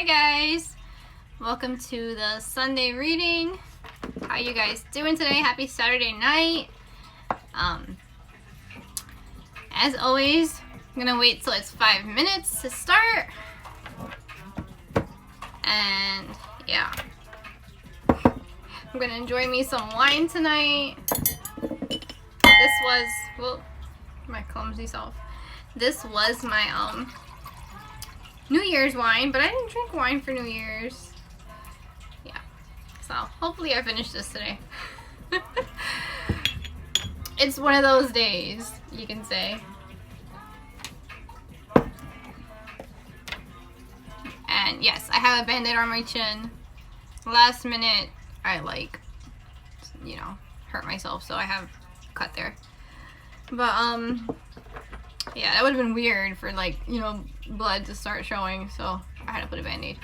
Hi guys, welcome to the Sunday reading. How you guys doing today? Happy Saturday night. As always, I'm gonna wait till it's 5 minutes to start. And yeah, I'm gonna enjoy me some wine tonight. This was, well, my clumsy self. This was my New Year's wine, but I didn't drink wine for New Year's. Yeah, so hopefully I finish this today. It's one of those days, you can say. And yes, I have a band-aid on my chin. Last minute, I hurt myself, so I have a cut there. But yeah, that would have been weird for blood to start showing, so I had to put a band-aid.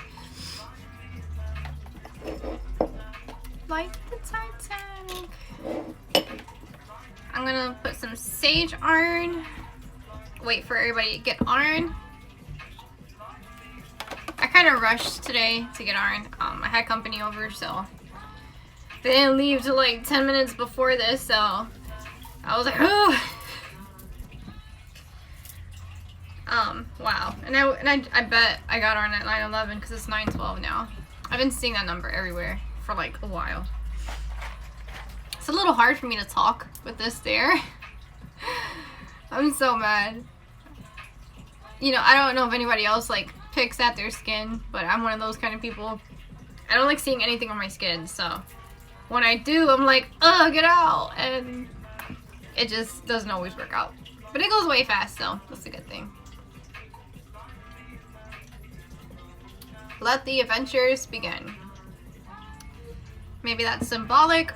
Like the Titanic. I'm gonna put some sage iron. Wait for everybody to get iron. I kind of rushed today to get iron. I had company over, so they didn't leave till like 10 minutes before this, so I was like, oh. Wow. And I bet I got on at 9/11 because it's 9/12 now. I've been seeing that number everywhere for like a while. It's a little hard for me to talk with this there. I'm so mad. I don't know if anybody else picks at their skin, but I'm one of those kind of people. I don't like seeing anything on my skin, so when I do, I'm like, ugh, get out, and it just doesn't always work out. But it goes away fast, so that's a good thing. Let the adventures begin. Maybe that's symbolic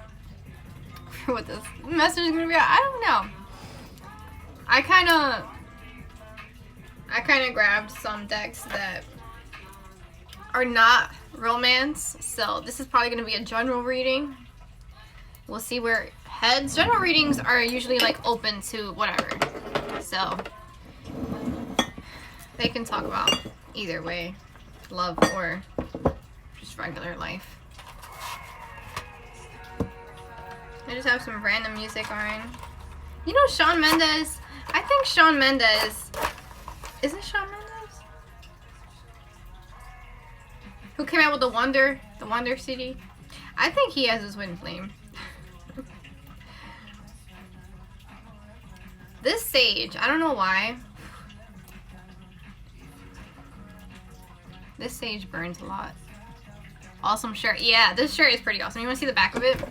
for what this message is gonna be. I don't know. I kind of grabbed some decks that are not romance, so this is probably gonna be a general reading. We'll see where it heads. General readings are usually open to whatever, so they can talk about either way. Love or just regular life. I just have some random music on. You know Shawn Mendes? I think Shawn Mendes... Is it Shawn Mendes? Who came out with the Wonder CD? I think he has his twin flame. This sage, I don't know why. This sage burns a lot. Awesome shirt. Yeah, this shirt is pretty awesome. You want to see the back of it?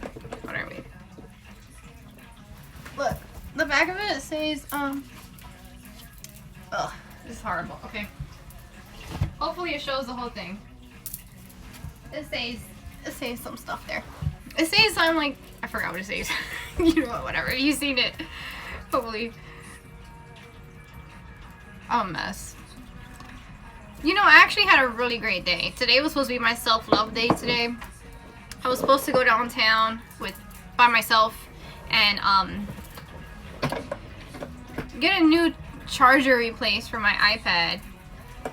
What are we? Look, the back of it says, ugh, this is horrible. Okay. Hopefully it shows the whole thing. It says some stuff there. It says something I forgot what it says. You know what, whatever. You've seen it. Hopefully. I'm a mess. I actually had a really great day. Today was supposed to be my self-love day today. I was supposed to go downtown by myself and get a new charger replaced for my iPad.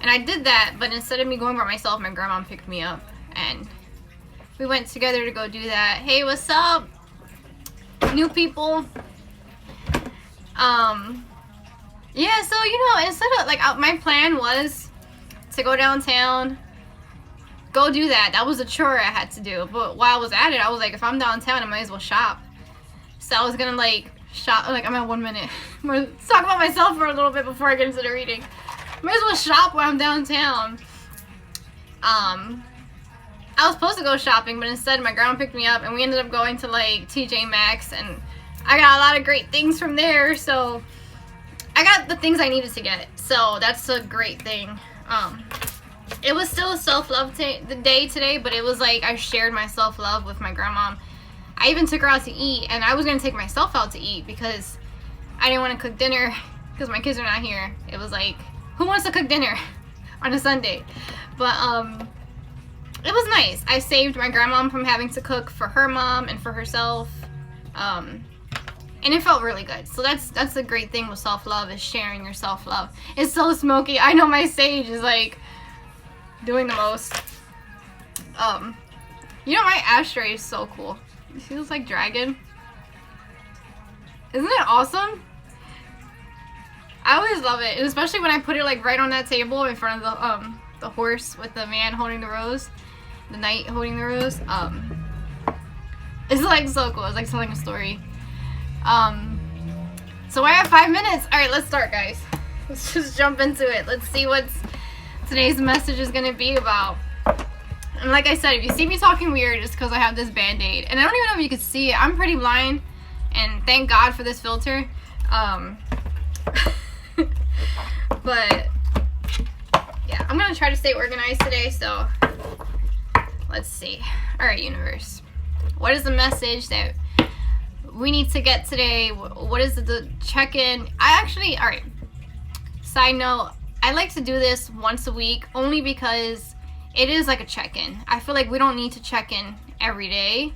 And I did that, but instead of me going by myself, my grandma picked me up and we went together to go do that. Hey, what's up? New people. Yeah, so instead of my plan was to go downtown, go do that. That was a chore I had to do. But while I was at it, I was like, if I'm downtown, I might as well shop. So I was gonna shop. I'm at 1 minute. Let's talk about myself for a little bit before I get into the reading. Might as well shop while I'm downtown. I was supposed to go shopping, but instead my grandma picked me up, and we ended up going to TJ Maxx, and I got a lot of great things from there. So I got the things I needed to get. So that's a great thing. It was still a self-love day today, but it was I shared my self-love with my grandma. I even took her out to eat, and I was going to take myself out to eat because I didn't want to cook dinner because my kids are not here. It was who wants to cook dinner on a Sunday? But it was nice. I saved my grandma from having to cook for her mom and for herself. And it felt really good. So that's the great thing with self-love, is sharing your self-love. It's so smoky. I know my sage is doing the most. You know, my ashtray is so cool. It feels like dragon. Isn't it awesome? I always love it, and especially when I put it like right on that table in front of the horse with the man holding the rose, the knight holding the rose. It's like so cool. It's like telling a story. So I have 5 minutes. All right, let's start, guys. Let's just jump into it. Let's see what today's message is gonna be about. And like I said, if you see me talking weird, it's because I have this Band-Aid, and I don't even know if you can see it. I'm pretty blind, and thank God for this filter. But yeah, I'm gonna try to stay organized today, so let's see. All right, universe, what is the message that we need to get today? What is the check-in? All right, side note, I like to do this once a week only because it is like a check-in. I feel like we don't need to check in every day.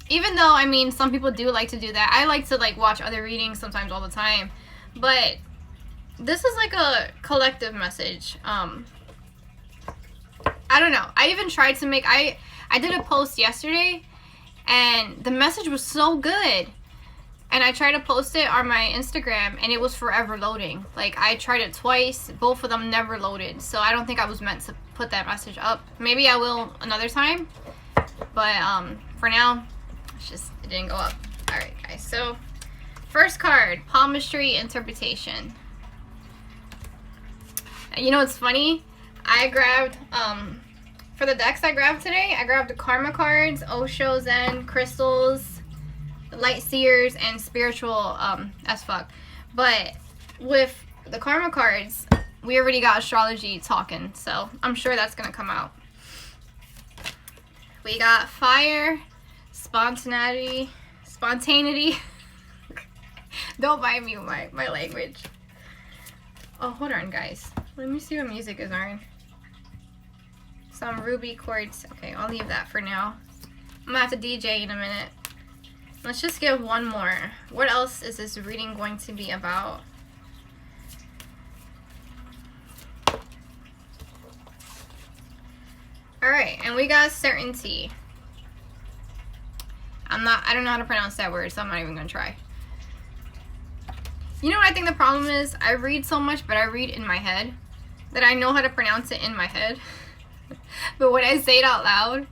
Even though, I mean, some people do like to do that. I like to like watch other readings sometimes all the time. But this is like a collective message. I don't know. I even tried to make, I did a post yesterday and the message was so good. And I tried to post it on my Instagram and it was forever loading. Like I tried it twice, both of them never loaded. So I don't think I was meant to put that message up. Maybe I will another time. But for now, it didn't go up. All right, guys. So first card, palmistry interpretation. You know what's funny? I grabbed for the decks I grabbed today, I grabbed the karma cards, Osho, Zen, crystals, light seers, and spiritual as fuck. But with the karma cards, we already got astrology talking, so I'm sure that's gonna come out. We got fire, spontaneity. Don't mind me with my language. Oh, hold on, guys. Let me see what music is on. Some ruby quartz. Okay, I'll leave that for now. I'm gonna have to DJ in a minute. Let's just give one more. What else is this reading going to be about? Alright, and we got certainty. I don't know how to pronounce that word, so I'm not even gonna try. You know what I think the problem is? I read so much, but I read in my head that I know how to pronounce it in my head. But when I say it out loud,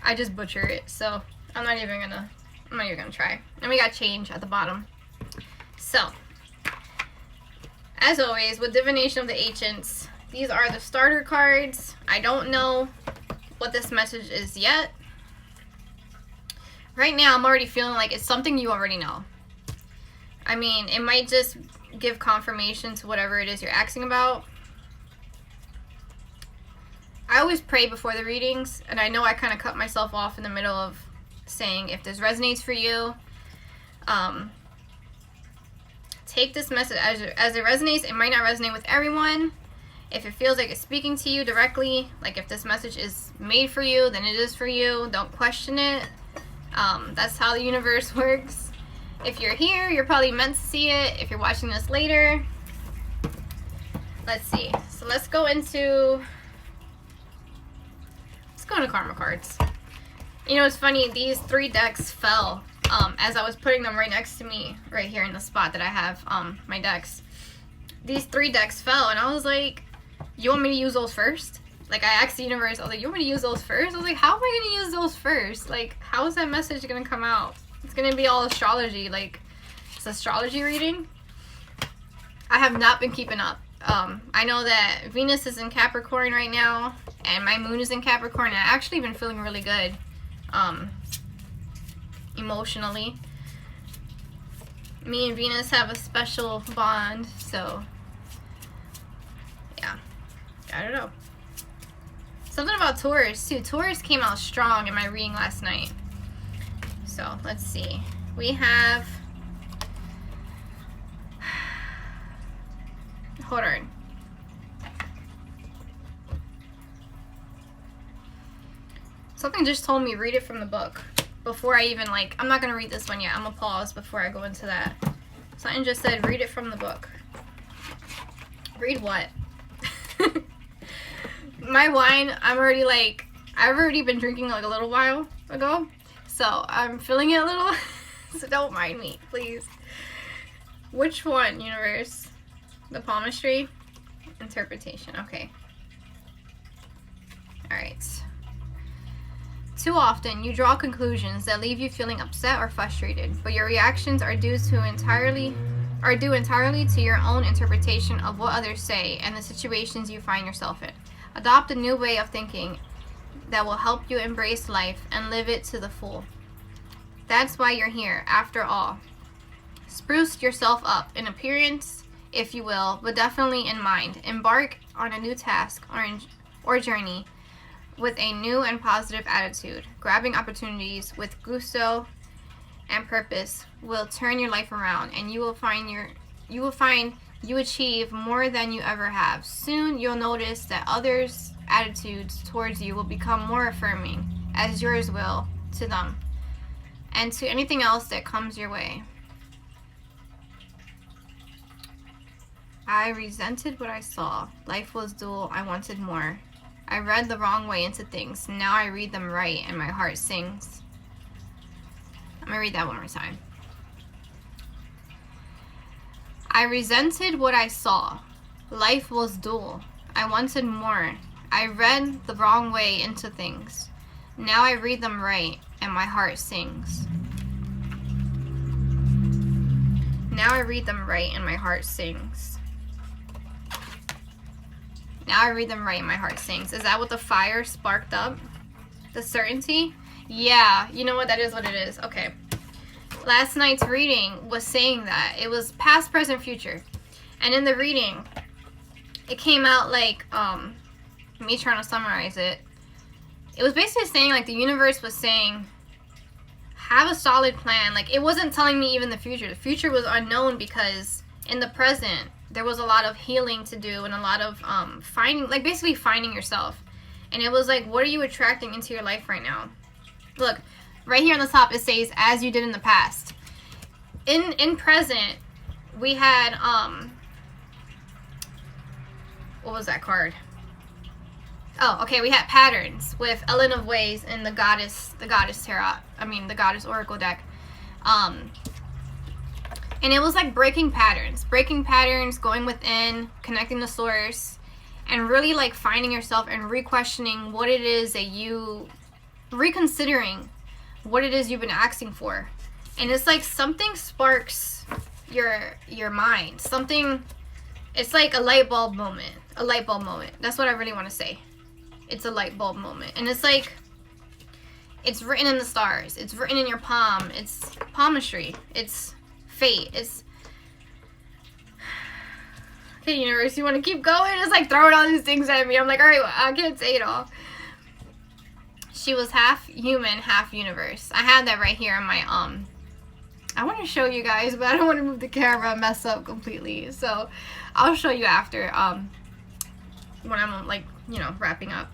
I just butcher it. So I'm not even gonna try. And we got change at the bottom. So, as always, with Divination of the Ancients, these are the starter cards. I don't know what this message is yet. Right now, I'm already feeling like it's something you already know. I mean, it might just give confirmation to whatever it is you're asking about. I always pray before the readings, and I know I kind of cut myself off in the middle of saying if this resonates for you, take this message as it resonates. It might not resonate with everyone. If it feels like it's speaking to you directly, like if this message is made for you, then it is for you. Don't question it. That's how the universe works. If you're here, you're probably meant to see it. If you're watching this later, let's see. So let's go into karma cards. You know, it's funny, these 3 decks fell as I was putting them right next to me, right here in the spot that I have my decks. These 3 decks fell, and I was like, you want me to use those first? Like, I asked the universe, I was like, you want me to use those first? I was like, how am I going to use those first? Like, how is that message going to come out? It's going to be all astrology. Like, it's astrology reading. I have not been keeping up. I know that Venus is in Capricorn right now, and my moon is in Capricorn, and I've actually been feeling really good emotionally. Me and Venus have a special bond, so yeah, I don't know. Something about Taurus too. Taurus came out strong in my reading last night. So let's see. We have, hold on. Something just told me read it from the book before I even, like, I'm not going to read this one yet. I'm going to pause before I go into that. Something just said read it from the book. Read what? my wine, I've already been drinking like a little while ago, so I'm feeling it a little. So don't mind me, please. Which one, universe? The palmistry? Interpretation, okay. Alright. Too often, you draw conclusions that leave you feeling upset or frustrated, but your reactions are due entirely to your own interpretation of what others say and the situations you find yourself in. Adopt a new way of thinking that will help you embrace life and live it to the full. That's why you're here, after all. Spruce yourself up in appearance, if you will, but definitely in mind. Embark on a new task or journey with a new and positive attitude. Grabbing opportunities with gusto and purpose will turn your life around, and you will find you achieve more than you ever have. Soon you'll notice that others' attitudes towards you will become more affirming, as yours will to them and to anything else that comes your way. I resented what I saw. Life was dull. I wanted more. I read the wrong way into things. Now I read them right, and my heart sings. I'm gonna read that one more time. I resented what I saw. Life was dull. I wanted more. I read the wrong way into things. Now I read them right, and my heart sings. Now I read them right, and my heart sings. Now I read them right, and my heart sings. Is that what the fire sparked up? The certainty? Yeah, you know what? That is what it is. Okay. Last night's reading was saying that. It was past, present, future. And in the reading, it came out like, me trying to summarize it. It was basically saying, like, the universe was saying, have a solid plan. Like, it wasn't telling me even the future. The future was unknown because in the present, there was a lot of healing to do and a lot of basically finding yourself. And it was like, what are you attracting into your life right now? Look, right here on the top, it says, as you did in the past. In present, we had, what was that card? Oh, okay, we had patterns with Ellen of Ways and the Goddess Tarot. The Goddess Oracle deck. And it was like breaking patterns, going within, connecting to source, and really like finding yourself and re-questioning what it is that reconsidering what it is you've been asking for. And it's like something sparks your mind. It's like a light bulb moment. That's what I really want to say. It's a light bulb moment. And it's like, it's written in the stars. It's written in your palm. It's palmistry. It's fate. It's, okay, universe, you want to keep going? It's like throwing all these things at me. I'm like, all right, well, I can't say it all. She was half human, half universe. I had that right here on my, I want to show you guys, but I don't want to move the camera and mess up completely. So I'll show you after, when I'm like, wrapping up.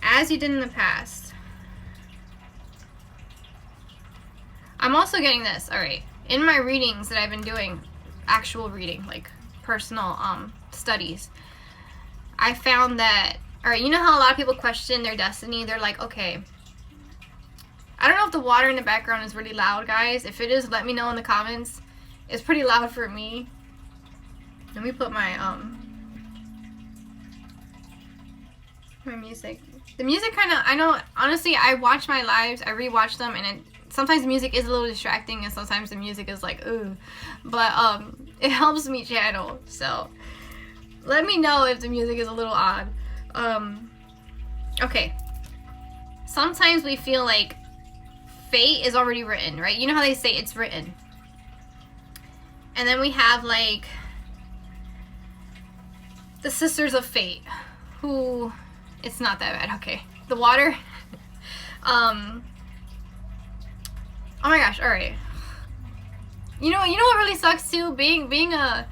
As you did in the past. I'm also getting this, alright. In my readings that I've been doing, actual reading, like personal studies, I found that, alright, you know how a lot of people question their destiny? They're like, okay, I don't know if the water in the background is really loud, guys. If it is, let me know in the comments. It's pretty loud for me. Let me put my music. The music kind of, I know, honestly, I watch my lives, I rewatch them, and sometimes the music is a little distracting, and sometimes the music is like, ooh. But, it helps me channel, so let me know if the music is a little odd. Okay. Sometimes we feel like fate is already written, right? You know how they say it's written. And then we have, like, the Sisters of Fate, who, it's not that bad, okay. The water. Oh my gosh, alright. You know what really sucks too? Being a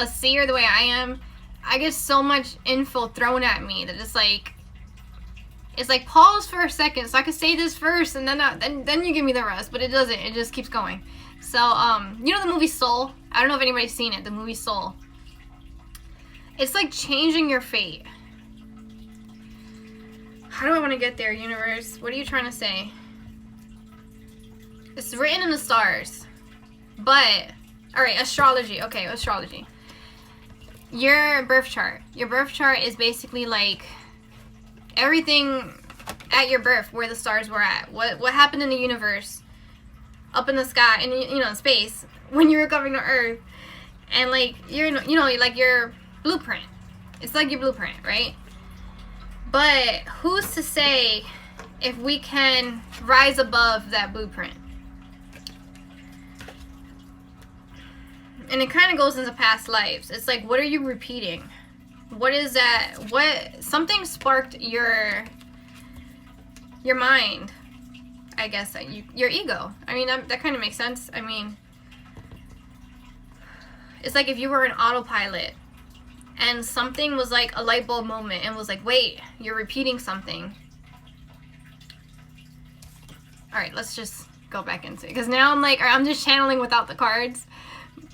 seer the way I am, I get so much info thrown at me that it's like pause for a second so I can say this first, and then you give me the rest, but it doesn't. It just keeps going. So you know the movie Soul? I don't know if anybody's seen it. The movie Soul. It's like changing your fate. How do I want to get there, universe? What are you trying to say? It's written in the stars. But, alright, astrology. Okay, astrology. Your birth chart. Your birth chart is basically like everything at your birth, where the stars were at. What happened in the universe, up in the sky, and in space, when you were covering the earth. And like, like your blueprint. It's like your blueprint, right? But who's to say if we can rise above that blueprint? And it kind of goes into past lives. It's like, what are you repeating? What is that? Something sparked your mind, I guess, your ego. I mean, that kind of makes sense. I mean, it's like if you were an autopilot and something was like a light bulb moment and was like, wait, you're repeating something. All right, let's just go back into it. Because now I'm like, I'm just channeling without the cards.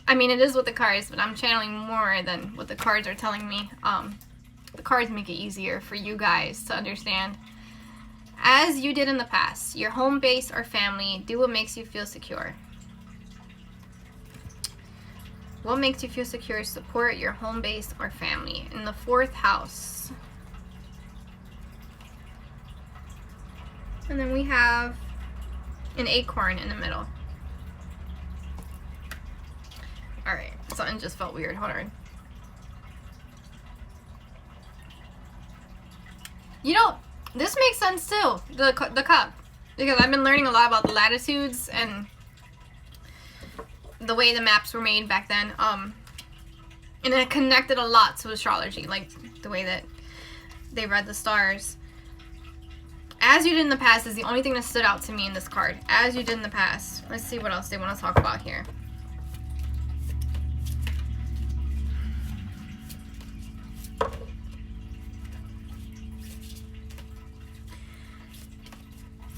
I mean, it is with the cards, but I'm channeling more than what the cards are telling me. The cards make it easier for you guys to understand. As you did in the past, your home base or family, do what makes you feel secure. What makes you feel secure? Support your home base or family. In the 4th house. And then we have an acorn in the middle. Alright, something just felt weird. Hold on. This makes sense too, the cup. Because I've been learning a lot about the latitudes and the way the maps were made back then. And it connected a lot to astrology, like the way that they read the stars. As you did in the past is the only thing that stood out to me in this card. As you did in the past. Let's see what else they want to talk about here.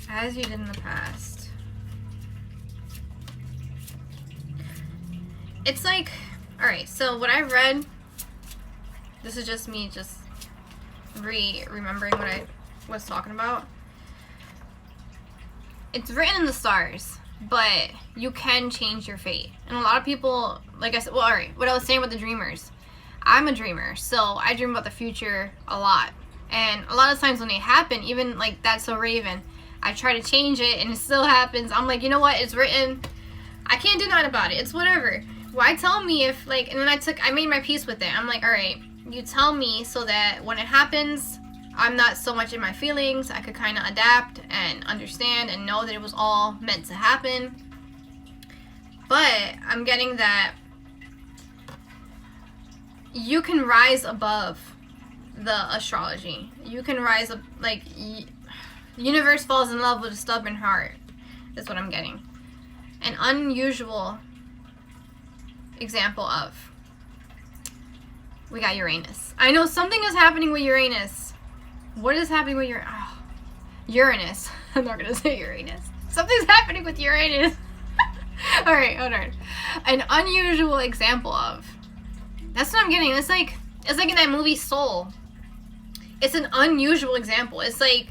As you did in the past. It's like, alright, so what I read, this is just me just remembering what I was talking about. It's written in the stars, but you can change your fate. And a lot of people, like I said, well, alright, what I was saying about the dreamers. I'm a dreamer, so I dream about the future a lot. And a lot of times when they happen, even like That's So Raven, I try to change it and it still happens. I'm like, you know what? It's written. I can't do nothing about it. It's whatever. Why tell me if like, and then I made my peace with it. I'm like, all right, you tell me so that when it happens, I'm not so much in my feelings. I could kind of adapt and understand and know that it was all meant to happen. But I'm getting that you can rise above the astrology. You can rise up, like, the universe falls in love with a stubborn heart. That's what I'm getting. An unusual example of. We got Uranus. I know something is happening with Uranus. What is happening with Uranus? I'm not going to say Uranus. Something's happening with Uranus. Alright, hold on. An unusual example of. That's what I'm getting. It's like in that movie Soul. It's an unusual example. It's like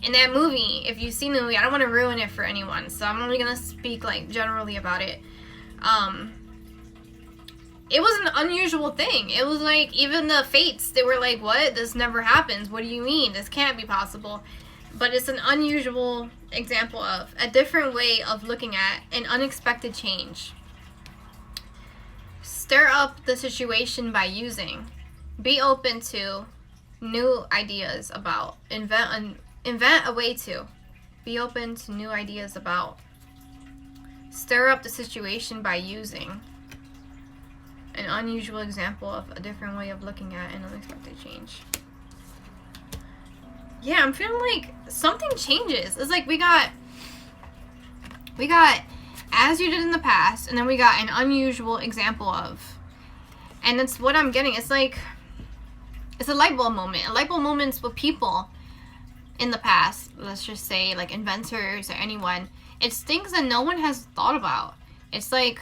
in that movie, if you've seen the movie, I don't want to ruin it for anyone, so I'm only going to speak like generally about it. It was an unusual thing. It was like, even the fates, they were like, what? This never happens. What do you mean? This can't be possible. But it's an unusual example of a different way of looking at an unexpected change. Stir up the situation by using. Be open to new ideas about. Invent a way to. Be open to new ideas about. Stir up the situation by using. An unusual example of a different way of looking at an unexpected change. Yeah, I'm feeling like something changes. It's like we got as you did in the past, and then we got an unusual example of. And that's what I'm getting. It's like, it's a light bulb moment. A light bulb moment's with people in the past. Let's just say like inventors or anyone. It's things that no one has thought about. It's like,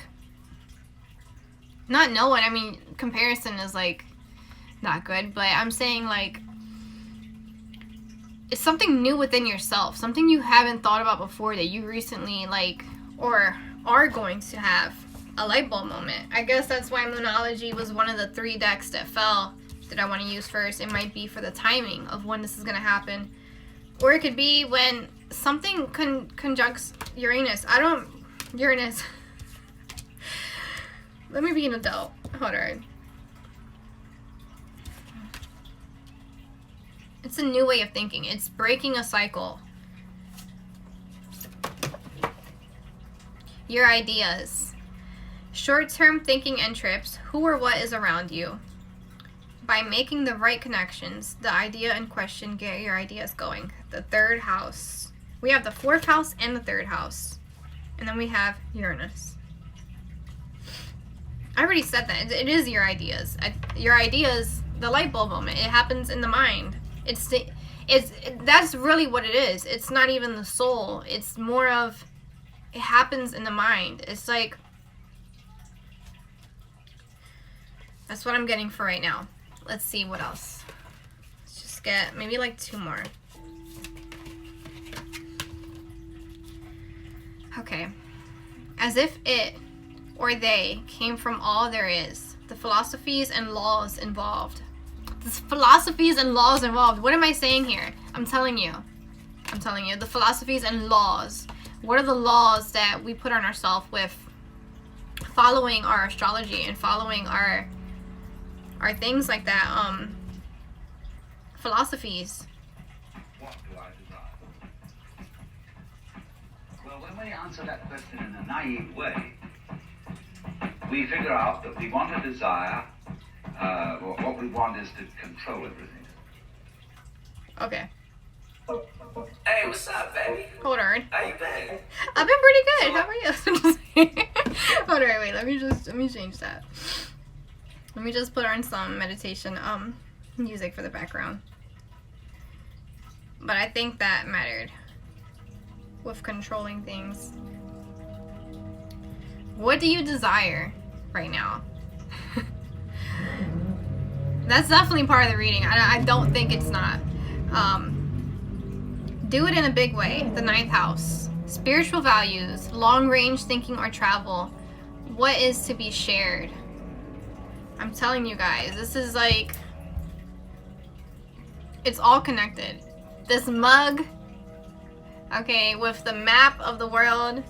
not no one, I mean, comparison is like not good, but I'm saying like it's something new within yourself, something you haven't thought about before that you recently like, or are going to have a light bulb moment. I guess that's why Moonology was one of the 3 decks that fell that I want to use first. It might be for the timing of when this is going to happen, or it could be when something conjuncts Uranus. Uranus. Let me be an adult. Hold on. It's a new way of thinking. It's breaking a cycle. Your ideas. Short-term thinking and trips. Who or what is around you? By making the right connections, the idea in question, get your ideas going. The 3rd house. We have the 4th house and the 3rd house. And then we have Uranus. I already said that. It is your ideas. Your ideas, the light bulb moment. It happens in the mind. That's really what it is. It's not even the soul. It's more of, it happens in the mind. It's like, that's what I'm getting for right now. Let's see what else. Let's just get maybe like 2 more. Okay. As if it or they came from all there is, the philosophies and laws involved. The philosophies and laws involved. What am I saying here? I'm telling you. The philosophies and laws. What are the laws that we put on ourselves with following our astrology and following our things like that? Philosophies. What do I desire? Well, when we answer that question in a naive way, we figure out that we want a desire. What we want is to control everything. Okay. Hey, what's up, baby? Hold on. How you been? I've been pretty good. How are you? Hold on, wait. Let me change that. Let me just put on some meditation music for the background. But I think that mattered with controlling things. What do you desire right now? That's definitely part of the reading. I don't think it's not. Do it in a big way. The 9th house. Spiritual values, long-range thinking or travel. What is to be shared? I'm telling you guys, this is like, it's all connected. This mug, okay, with the map of the world.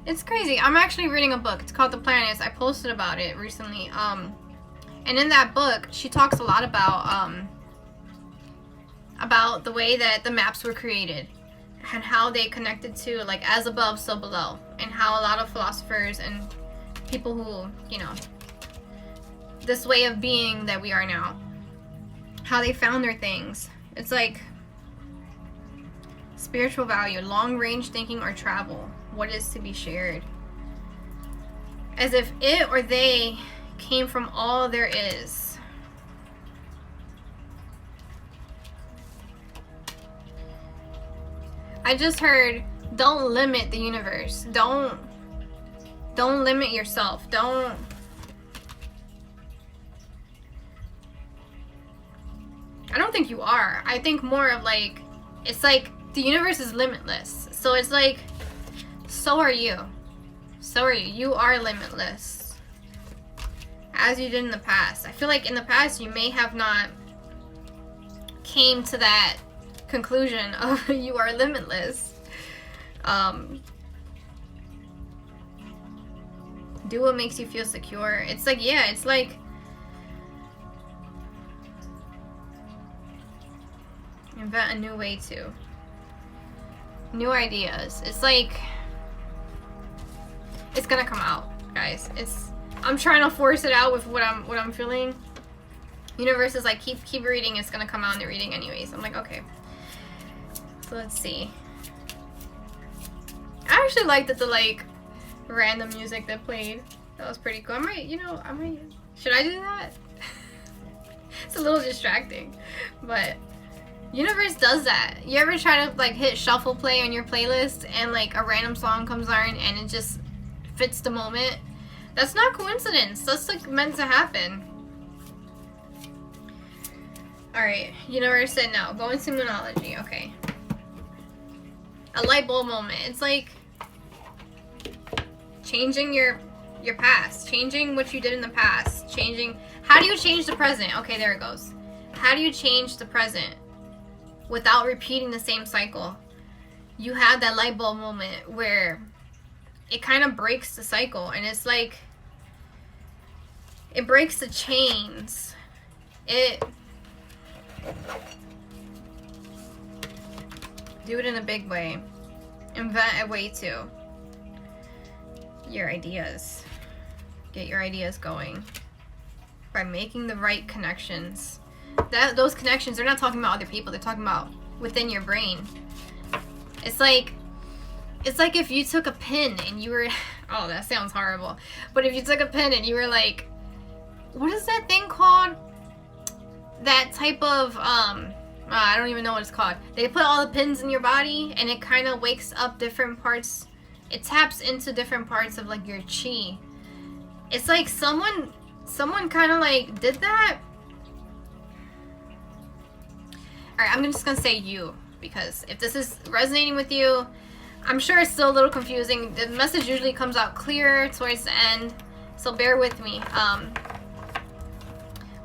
It's crazy. I'm actually reading a book. It's called The Planets. I posted about it recently. And in that book, she talks a lot about the way that the maps were created and how they connected to, like, as above, so below, and how a lot of philosophers and people who, you know, this way of being that we are now, how they found their things. It's like spiritual value, long-range thinking or travel. What is to be shared? As if it or they came from all there is. I just heard, don't limit the universe. Don't limit yourself. I don't think you are. I think more of like, it's like the universe is limitless. So it's like, so are you. So are you. You are limitless. As you did in the past. I feel like in the past you may have not came to that conclusion of you are limitless. Do what makes you feel secure. It's like, yeah, it's like invent a new way to. New ideas. It's like, it's gonna come out, guys. I'm trying to force it out with what I'm feeling. Universe is like, keep reading, it's gonna come out in the reading anyways. I'm like, okay. So let's see. I actually liked the like random music that played. That was pretty cool. Should I do that? It's a little distracting, but Universe does that. You ever try to like hit shuffle play on your playlist and like a random song comes on and it just fits the moment? That's not coincidence. That's like meant to happen. Alright, universe said no. Go into Moonology. Okay. A light bulb moment. It's like changing your past. Changing what you did in the past. Changing... How do you change the present? Okay, there it goes. How do you change the present without repeating the same cycle? You have that light bulb moment where it kind of breaks the cycle, and it's like it breaks the chains. Do it in a big way. Invent a way to. Your ideas. Get your ideas going by making the right connections. Those connections, they're not talking about other people, they're talking about within your brain. It's like if you took a pin and you were, oh, that sounds horrible, but if you took a pin and you were like, what is that thing called? That type of I don't even know what it's called. They put all the pins in your body and it kind of wakes up different parts. It taps into different parts of like your chi. It's like someone kind of like did that. Alright, I'm just gonna say you, because if this is resonating with you, I'm sure it's still a little confusing. The message usually comes out clear towards the end, so bear with me.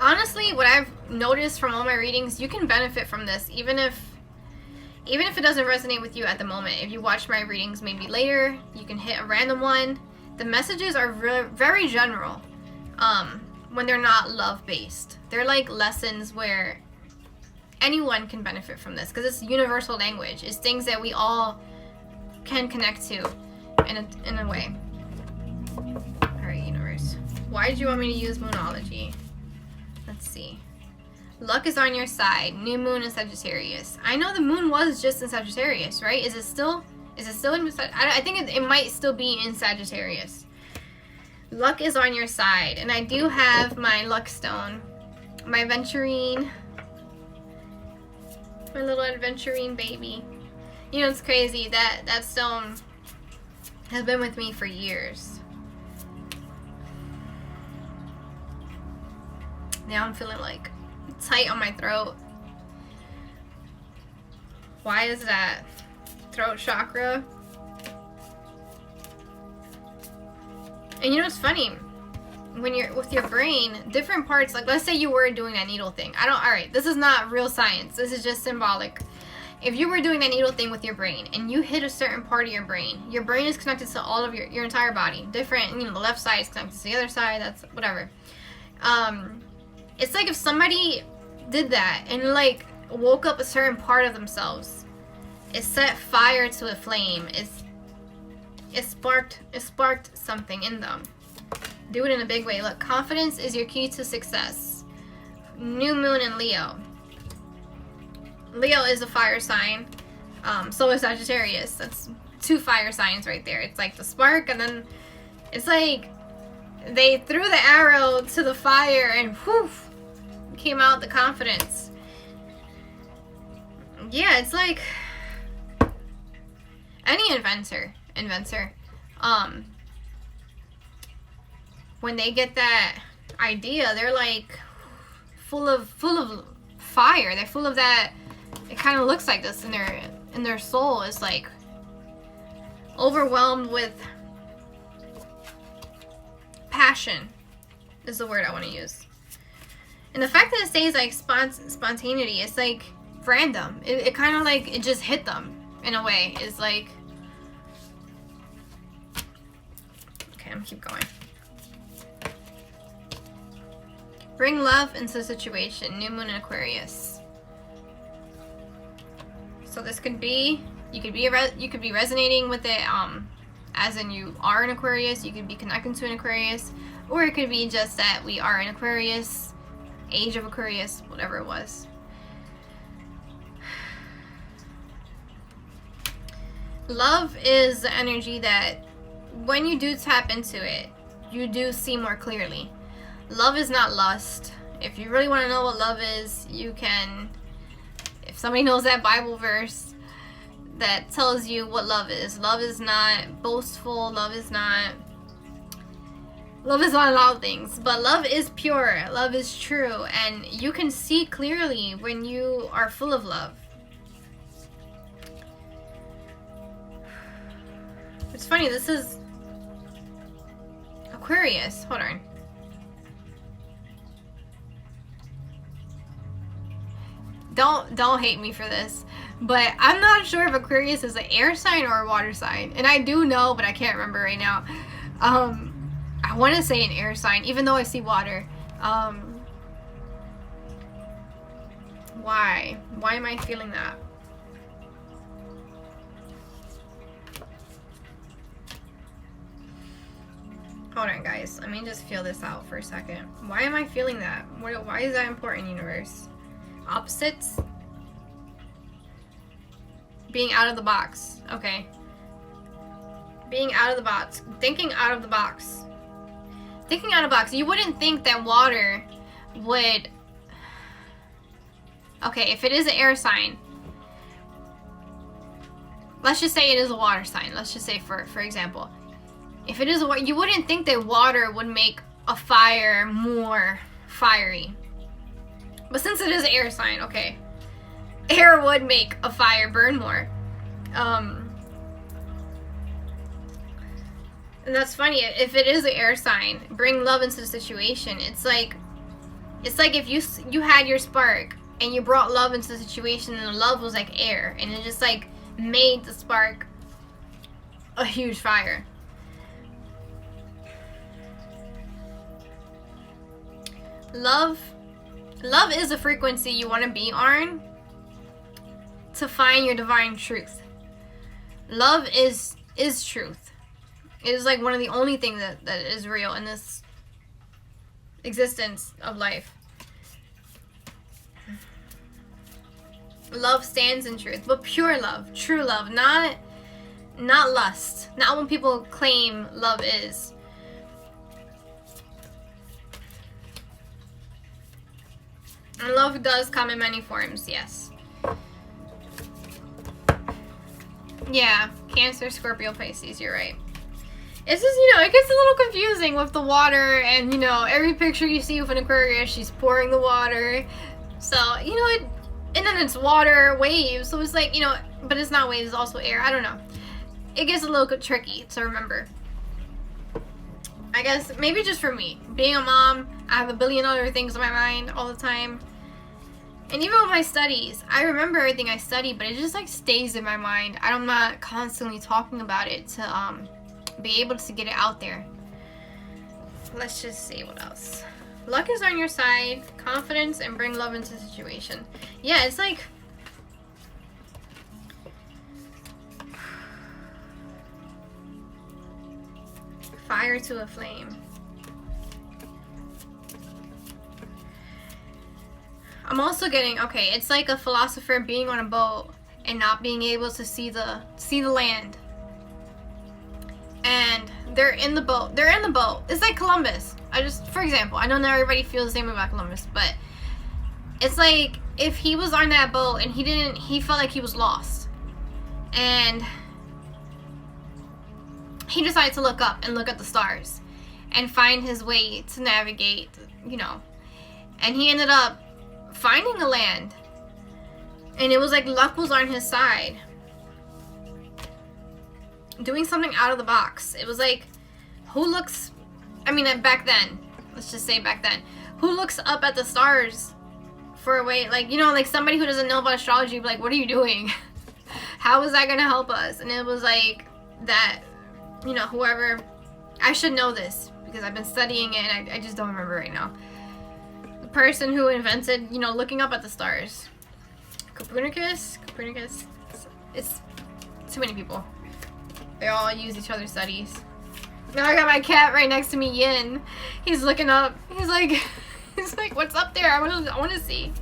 Honestly, what I've noticed from all my readings, you can benefit from this, even if it doesn't resonate with you at the moment. If you watch my readings maybe later, you can hit a random one. The messages are very general when they're not love-based. They're like lessons where anyone can benefit from this, because it's universal language. It's things that we all can connect to in a way. Alright, universe. Why did you want me to use Moonology? Let's see. Luck is on your side. New moon in Sagittarius. I know the moon was just in Sagittarius, right? Is it still in Sagittarius? I think it might still be in Sagittarius. Luck is on your side. And I do have my luck stone. My aventurine. My little aventurine baby. You know, it's crazy. That stone has been with me for years. Now I'm feeling like tight on my throat. Why is that? Throat chakra. And you know what's funny? When you're with your brain, different parts, like let's say you were doing that needle thing. Alright, this is not real science. This is just symbolic. If you were doing that needle thing with your brain and you hit a certain part of your brain is connected to all of your entire body. Different, you know, the left side is connected to the other side, that's whatever. It's like if somebody did that and like woke up a certain part of themselves, it set fire to a flame. It sparked something in them. Do it in a big way. Look, confidence is your key to success. New moon in Leo. Leo is a fire sign. So is Sagittarius. That's two fire signs right there. It's like the spark, and then it's like they threw the arrow to the fire and whew, came out the confidence. Yeah, it's like any inventor, when they get that idea, they're like full of fire. They're full of that. It kind of looks like this in their soul is like overwhelmed with passion is the word I want to use. And the fact that it says like spontaneity, it's like random. It kind of like it just hit them in a way. It's like, okay, I'm gonna keep going. Bring love into the situation. New moon in Aquarius. So this could be, you could be resonating with it, as in you are an Aquarius. You could be connecting to an Aquarius, or it could be just that we are in Aquarius, age of Aquarius, whatever it was. Love is the energy that when you do tap into it, you do see more clearly. Love is not lust. If you really want to know what love is, you can, if somebody knows that Bible verse that tells you what love is not boastful, love is not Love is not a lot of things, but love is pure. Love is true, and you can see clearly when you are full of love. It's funny, this is Aquarius. Hold on. Don't hate me for this, but I'm not sure if Aquarius is an air sign or a water sign. And I do know, but I can't remember right now. I want to say an air sign, even though I see water. Why? Why am I feeling that? Hold on, guys. Let me just feel this out for a second. Why am I feeling that? Why is that important, universe? Opposites? Being out of the box. Okay. Being out of the box. Thinking out of the box. Thinking out of the box. You wouldn't think that water would... Okay, if it is an air sign, let's just say it is a water sign. Let's just say, for example, if it is a water, you wouldn't think that water would make a fire more fiery. But since it is an air sign, okay, air would make a fire burn more. And that's funny. If it is an air sign, bring love into the situation. It's like if you had your spark and you brought love into the situation, and the love was like air, and it just like made the spark a huge fire. Love is a frequency you want to be on to find your divine truth. Love is truth. It is like one of the only things that is real in this existence of life. Love stands in truth, but pure love, true love, not lust, not when people claim love is. And love does come in many forms, yes. Yeah, Cancer, Scorpio, Pisces, you're right. It's just, it gets a little confusing with the water, and, every picture you see of an Aquarius, she's pouring the water. So, and then it's water, waves, so it's like, but it's not waves, it's also air. I don't know. It gets a little tricky to remember. I guess, maybe just for me. Being a mom, I have a billion other things in my mind all the time. And even with my studies, I remember everything I studied, but it just like stays in my mind. I'm not constantly talking about it to be able to get it out there. Let's just see what else. Luck is on your side, confidence, and bring love into the situation. Yeah, it's like... fire to a flame. I'm also getting, okay, it's like a philosopher being on a boat and not being able to see the land. And they're in the boat. It's like Columbus. For example, I know not everybody feels the same way about Columbus, but it's like if he was on that boat and he felt like he was lost. And he decided to look up and look at the stars and find his way to navigate, And he ended up finding a land, and it was like luck was on his side. Doing something out of the box. It was like, back then, let's just say back then, who looks up at the stars for a way, like, like somebody who doesn't know about astrology, like, what are you doing? How is that gonna help us? And it was like that, whoever, I should know this because I've been studying it and I just don't remember right now. Person who invented, looking up at the stars. Copernicus. It's too many people. They all use each other's studies. Now I got my cat right next to me, Yin. He's looking up. He's like, what's up there? I want to see.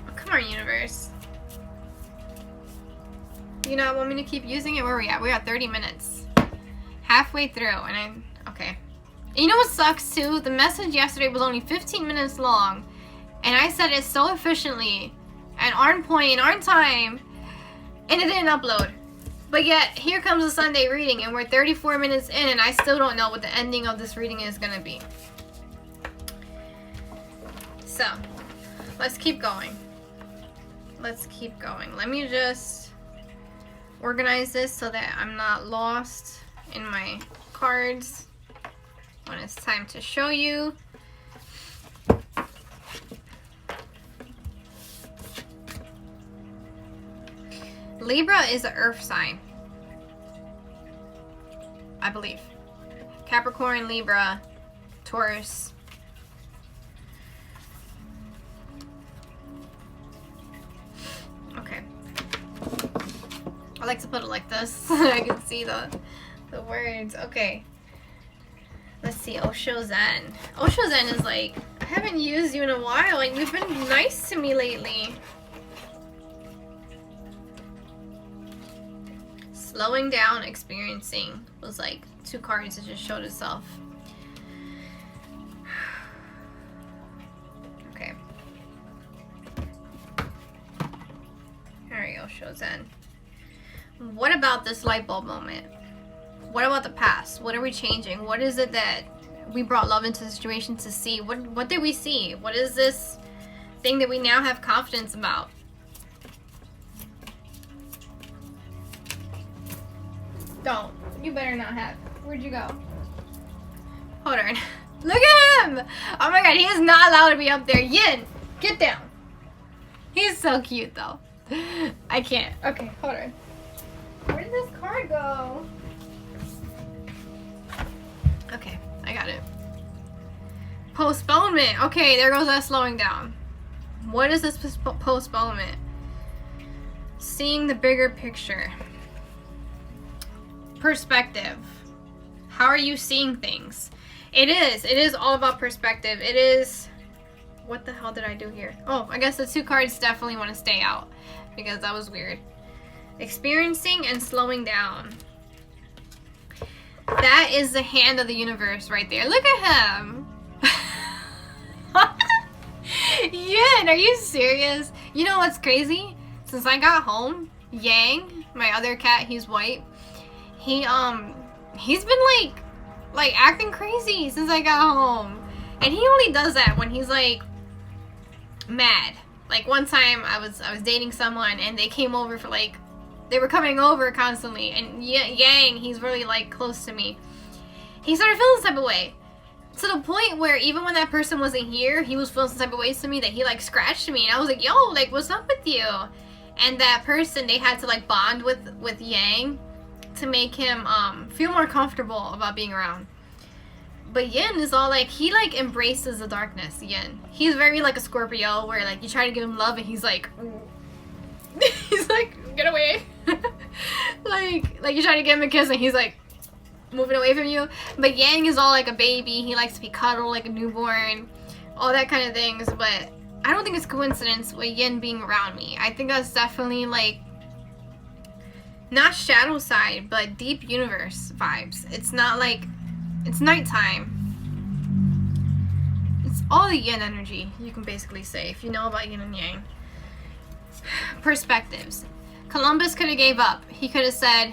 Oh, come on, universe. You not want me to keep using it? Where are we at? We're at 30 minutes. Halfway through, and okay. You know what sucks too? The message yesterday was only 15 minutes long, and I said it so efficiently and on point and on time, and it didn't upload. But yet, here comes the Sunday reading, and we're 34 minutes in, and I still don't know what the ending of this reading is going to be. So, let's keep going. Let's keep going. Let me just organize this so that I'm not lost in my cards when it's time to show you. Libra is an earth sign, I believe. Capricorn, Libra, Taurus. Okay. I like to put it like this so I can see the words. Okay. Let's see, Osho Zen. Osho Zen is like, I haven't used you in a while. Like, you've been nice to me lately. Slowing down, experiencing was like 2 cards that just showed itself. Okay. Alright, Osho Zen. What about this light bulb moment? What about the past? What are we changing? What is it that we brought love into the situation to see? What did we see? What is this thing that we now have confidence about? Don't. You better not have. Where'd you go? Hold on. Look at him! Oh my god, he is not allowed to be up there. Yin! Get down. He's so cute though. I can't. Okay, hold on. Where did this card go? Okay, I got it. Postponement. Okay, there goes that slowing down. What is this postponement? Seeing the bigger picture. Perspective. How are you seeing things? It is all about perspective. It is, what the hell did I do here? Oh, I guess the 2 cards definitely want to stay out because that was weird. Experiencing and slowing down. That is the hand of the universe right there. Look at him. Yin, are you serious? You know what's crazy? Since I got home, Yang, my other cat, he's white. He's been like acting crazy since I got home. And he only does that when he's like mad. Like one time I was dating someone and they came over for like, they were coming over constantly, and Yang, he's really like close to me. He started feeling some type of way. To the point where even when that person wasn't here, he was feeling some type of ways to me that he like scratched me, and I was like, yo, like what's up with you? And that person, they had to like bond with Yang to make him feel more comfortable about being around. But Yin is all like, he like embraces the darkness. Yin, he's very like a Scorpio, where like you try to give him love and he's like he's like, get away. like you try to give him a kiss and he's like moving away from you. But Yang is all like a baby. He likes to be cuddled like a newborn, all that kind of things. But I don't think it's coincidence with Yin being around me. I think that's definitely like not shadow side, but deep universe vibes. It's not like, it's nighttime. It's all the Yin energy, you can basically say, if you know about Yin and Yang. Perspectives. Columbus could have gave up. He could have said,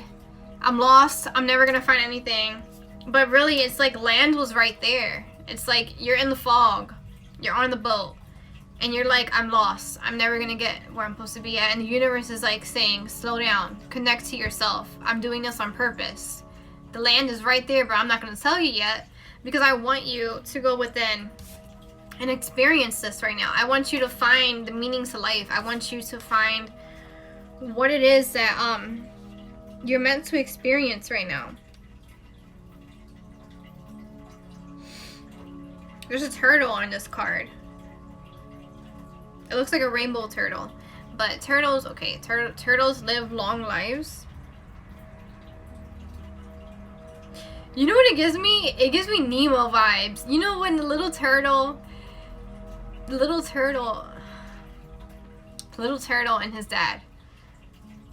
I'm lost, I'm never gonna find anything. But really, it's like land was right there. It's like you're in the fog, you're on the boat, and you're like, I'm lost, I'm never gonna get where I'm supposed to be at. And the universe is like saying, slow down, connect to yourself, I'm doing this on purpose. The land is right there, but I'm not gonna tell you yet because I want you to go within and experience this right now. I want you to find the meaning to life. I want you to find what it is that you're meant to experience right now. There's a turtle on this card. It looks like a rainbow turtle, but turtles, okay, turtles live long lives. You know what it gives me? It gives me Nemo vibes. You know when the little turtle and his dad.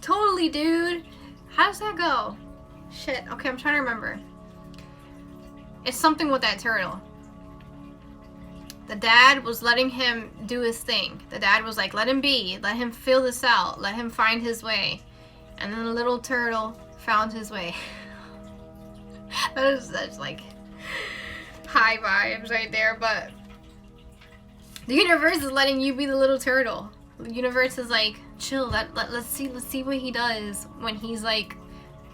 Totally, dude. How does that go? Shit. Okay, I'm trying to remember. It's something with that turtle. The dad was letting him do his thing. The dad was like, let him be. Let him feel this out. Let him find his way. And then the little turtle found his way. That is such like high vibes right there, but the universe is letting you be the little turtle. The universe is like, chill, let's see what he does when he's like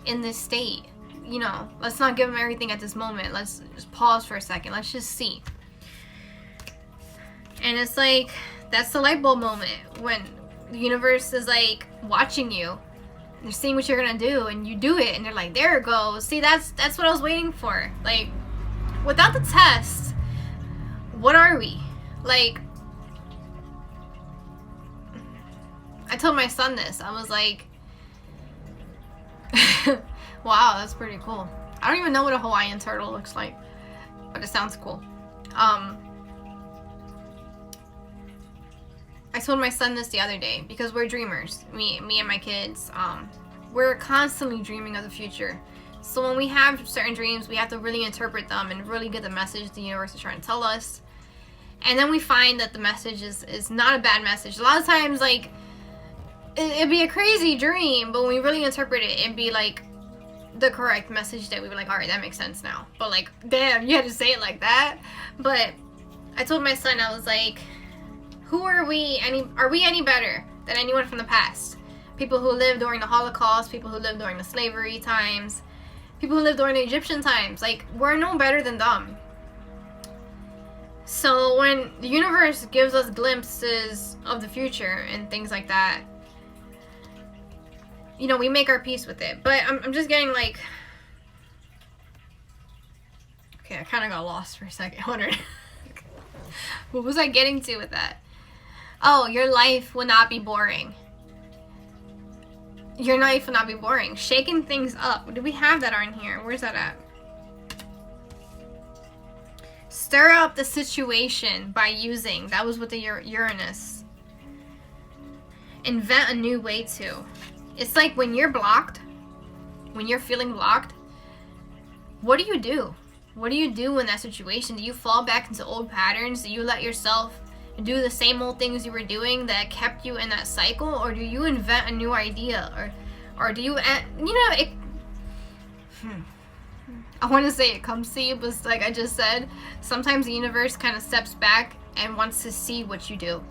in this state. You know, let's not give him everything at this moment. Let's just pause for a second. Let's just see. And it's like, that's the light bulb moment when the universe is like watching you. They're seeing what you're gonna do, and you do it, and they're like, there it goes. See, that's what I was waiting for. Like, without the test, what are we? Like, I told my son this. I was like, wow, that's pretty cool. I don't even know what a Hawaiian turtle looks like, but it sounds cool. I told my son this the other day because we're dreamers. Me and my kids. We're constantly dreaming of the future. So when we have certain dreams, we have to really interpret them and really get the message the universe is trying to tell us. And then we find that the message is not a bad message. A lot of times, like, it'd be a crazy dream, but when we really interpret it, it'd be like the correct message that we were like, all right, that makes sense now. But like, damn, you had to say it like that. But I told my son, I was like, who are we? Are we any better than anyone from the past? People who lived during the Holocaust, people who lived during the slavery times, people who lived during the Egyptian times. Like, we're no better than them. So when the universe gives us glimpses of the future and things like that, you know, we make our peace with it. But I'm just getting like, okay, I kind of got lost for a second. I wondered, what was I getting to with that? Oh, your life will not be boring. Your life will not be boring. Shaking things up. Do we have that on here? Where's that at? Stir up the situation by using. That was with the Uranus. Invent a new way to. It's like when you're blocked, when you're feeling blocked, what do you do? What do you do in that situation? Do you fall back into old patterns? Do you let yourself do the same old things you were doing that kept you in that cycle? Or do you invent a new idea? Or do you, you know, it, I want to say it comes to you, but like I just said, sometimes the universe kind of steps back and wants to see what you do.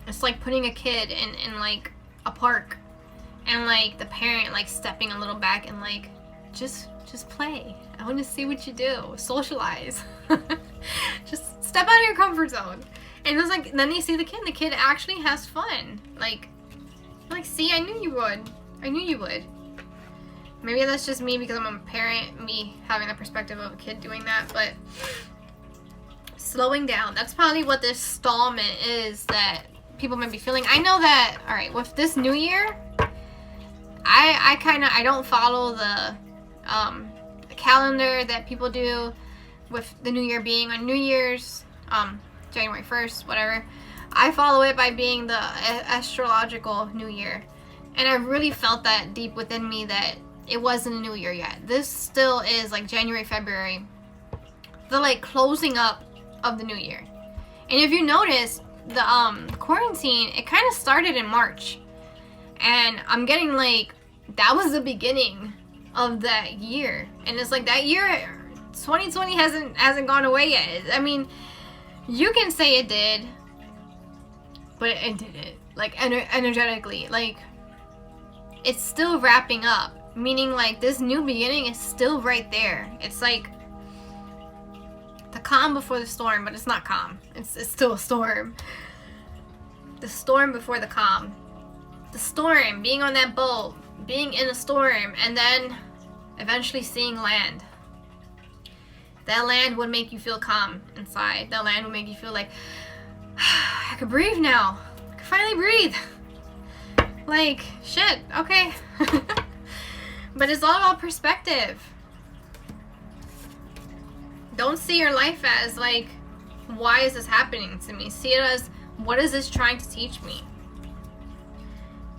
It's like putting a kid in like a park and like the parent like stepping a little back and like, just play. I want to see what you do. Socialize. Just step out of your comfort zone. And it was like, then you see the kid actually has fun. Like, see, I knew you would. I knew you would. Maybe that's just me because I'm a parent, me having the perspective of a kid doing that, but slowing down. That's probably what this stallment is that people might be feeling. I know that, all right, with this new year, I don't follow the calendar that people do with the new year being on New Year's, January 1st, whatever. I follow it by being the astrological new year. And I really felt that deep within me that it wasn't a new year yet. This still is like January, February, the like closing up of the new year. And if you notice, the quarantine, it kind of started in March. And I'm getting like, that was the beginning of that year. And it's like that year, 2020 hasn't gone away yet. I mean, you can say it did, but it didn't. Like energetically, like it's still wrapping up. Meaning like this new beginning is still right there. It's like the calm before the storm, but it's not calm. It's still a storm. The storm before the calm. The storm, being on that boat, being in a storm, and then eventually seeing land. That land would make you feel calm inside. That land would make you feel like, I could breathe now. I could finally breathe. Like, shit, okay. But it's all about perspective. Don't see your life as like, why is this happening to me? See it as, what is this trying to teach me?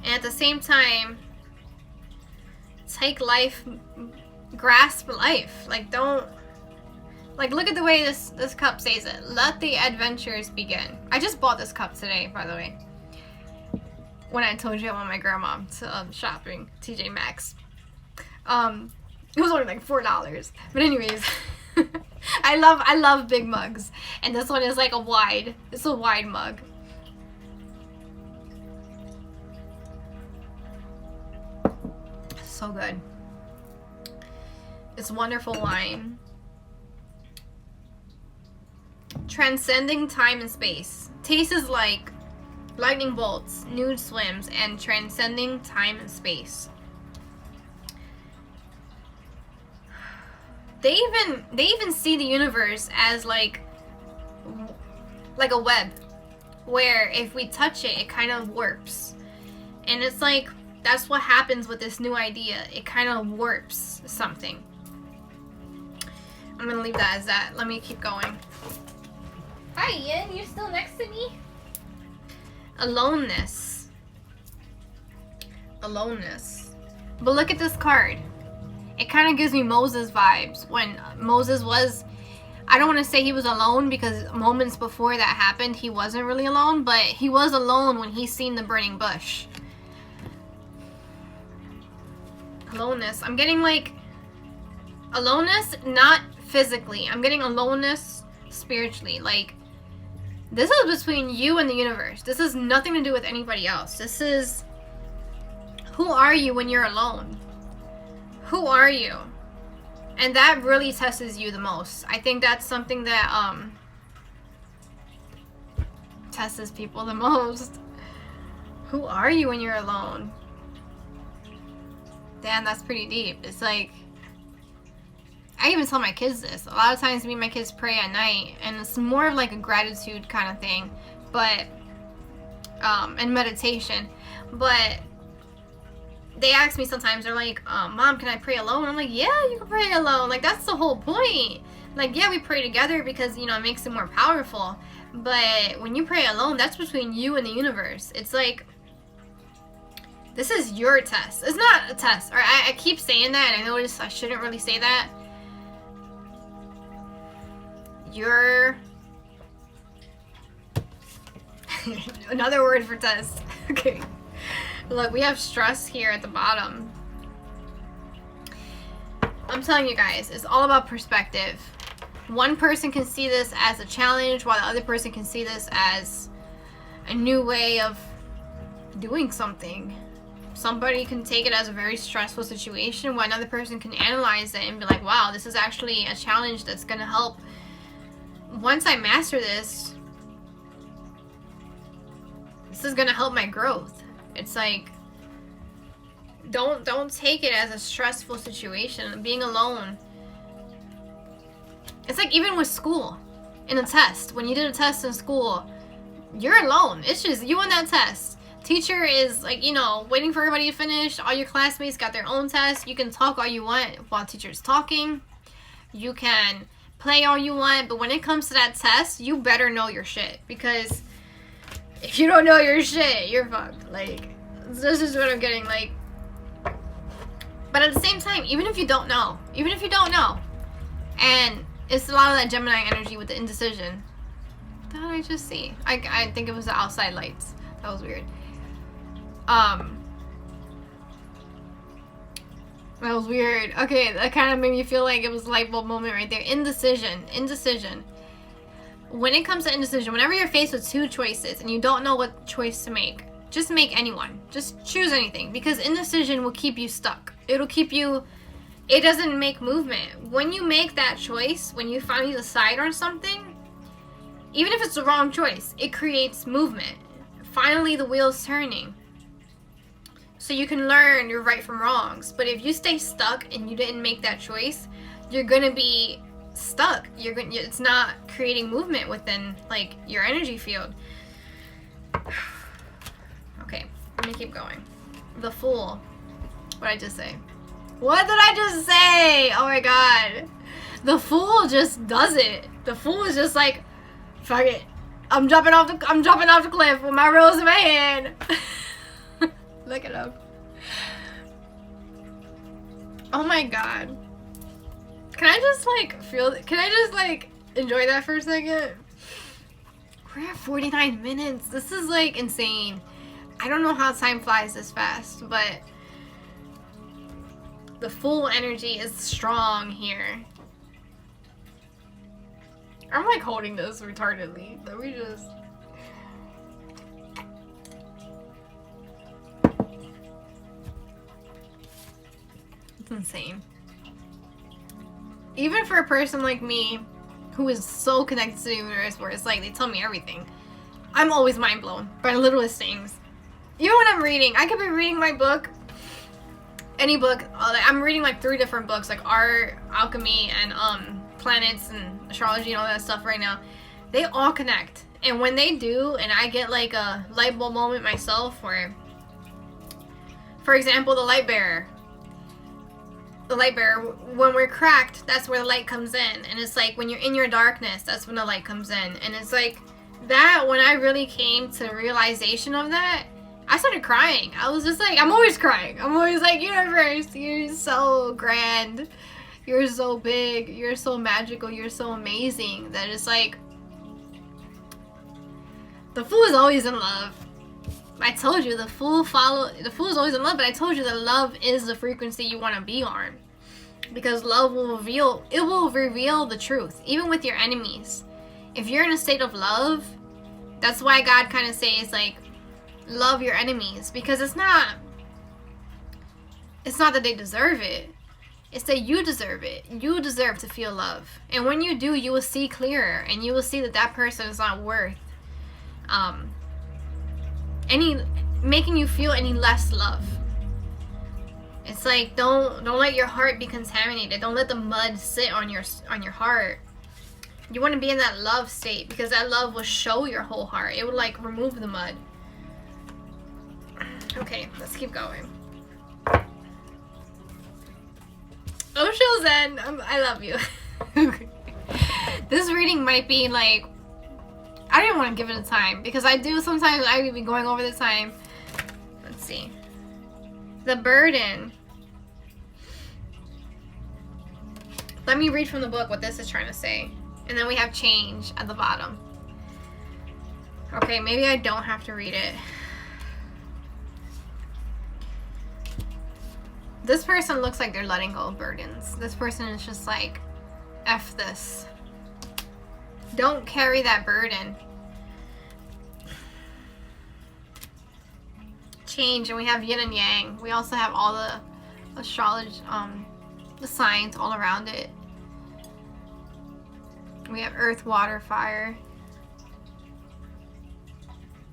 And at the same time, take life, grasp life. Like, don't, like, look at the way this cup says it. Let the adventures begin. I just bought this cup today, by the way. when I told you I want my grandma to shopping, TJ Maxx. It was only like $4. But anyways, I love big mugs, and this one is like it's a wide mug. So good. It's wonderful wine. Transcending time and space. Tastes like lightning bolts, nude swims, and transcending time and space. They even see the universe as like a web, where if we touch it, it kind of warps. And it's like, that's what happens with this new idea. It kind of warps something. I'm gonna leave that as that. Let me keep going. Hi, Ian. You still next to me? Aloneness. Aloneness. But look at this card. It kind of gives me Moses vibes. When Moses was, I don't want to say he was alone, because moments before that happened, he wasn't really alone, but he was alone when he seen the burning bush. Aloneness. I'm getting like aloneness, not physically. I'm getting aloneness spiritually. Like, this is between you and the universe. This has nothing to do with anybody else. This is, who are you when you're alone? Who are you? And that really tests you the most. I think that's something that tests people the most. Who are you when you're alone? Damn, that's pretty deep. It's like, I even tell my kids this. A lot of times me and my kids pray at night, and it's more of like a gratitude kind of thing, but and meditation. But they ask me sometimes, they're like, Mom, can I pray alone? I'm like, yeah, you can pray alone. Like, that's the whole point. Like, yeah, we pray together because, you know, it makes it more powerful. But when you pray alone, that's between you and the universe. It's like, this is your test. It's not a test. Or I keep saying that, and I notice I shouldn't really say that. Your another word for test. Okay. Look, we have stress here at the bottom. I'm telling you guys, it's all about perspective. One person can see this as a challenge, while the other person can see this as a new way of doing something. Somebody can take it as a very stressful situation, while another person can analyze it and be like, wow, this is actually a challenge that's going to help. Once I master this, this is going to help my growth. It's like, don't take it as a stressful situation. Being alone. It's like even with school, in a test. When you did a test in school, you're alone. It's just you and that test. Teacher is like, you know, waiting for everybody to finish. All your classmates got their own test. You can talk all you want while teacher's talking. You can play all you want. But when it comes to that test, you better know your shit. Because if you don't know your shit, you're fucked. Like, this is what I'm getting. Like, but at the same time, even if you don't know, and it's a lot of that Gemini energy with the indecision. What did I just see? I think it was the outside lights. That was weird. That was weird. Okay, that kind of made me feel like it was a light bulb moment right there. Indecision. When it comes to indecision, whenever you're faced with two choices and you don't know what choice to make, just make anyone. Just choose anything, because indecision will keep you stuck. It'll keep you, it doesn't make movement. When you make that choice, when you finally decide on something, even if it's the wrong choice, it creates movement. Finally, the wheel's turning. So you can learn your right from wrongs. But if you stay stuck and you didn't make that choice, you're gonna be stuck. It's not creating movement within like your energy field. Okay, let me keep going. The Fool. What did I just say? What did I just say? Oh my god. The Fool just does it. The Fool is just like, fuck it. I'm jumping off the cliff with my rose in my hand. Look it up. Oh my god. Can I just like enjoy that for a second? We're at 49 minutes. This is like insane. I don't know how time flies this fast, but the full energy is strong here. I'm like holding this retardedly. Let me just... It's insane. Even for a person like me, who is so connected to the universe, where it's like they tell me everything, I'm always mind blown by the littlest things. Even when I'm reading, I could be reading my book, any book. I'm reading like 3 different books, like art, alchemy, and planets and astrology and all that stuff right now. They all connect, and when they do, and I get like a light bulb moment myself, where, for example, the light bearer, when we're cracked, that's where the light comes in. And it's like when you're in your darkness, that's when the light comes in. And it's like that, when I really came to the realization of that, I started crying. I was just like, I'm always crying. I'm always like, universe, you're so grand. You're so big. You're so magical. You're so amazing. That it's like, the fool is always in love. I told you, the fool is always in love, but I told you that love is the frequency you want to be on. Because love will reveal the truth, even with your enemies. If you're in a state of love, that's why God kind of says, like, love your enemies. Because it's not that they deserve it. It's that you deserve it. You deserve to feel love. And when you do, you will see clearer, and you will see that that person is not worth making you feel any less love. It's like, don't let your heart be contaminated. Don't let the mud sit on your heart. You want to be in that love state, because that love will show your whole heart. It would like remove the mud. Okay, let's keep going. Osho Zen, I love you. This reading might be like, I didn't want to give it a time, because I do sometimes, I would be going over the time. Let's see. The burden. Let me read from the book what this is trying to say. And then we have change at the bottom. Okay, maybe I don't have to read it. This person looks like they're letting go of burdens. This person is just like, F this. Don't carry that burden. Change, and we have yin and yang. We also have all the astrology, the signs all around it. We have earth, water, fire,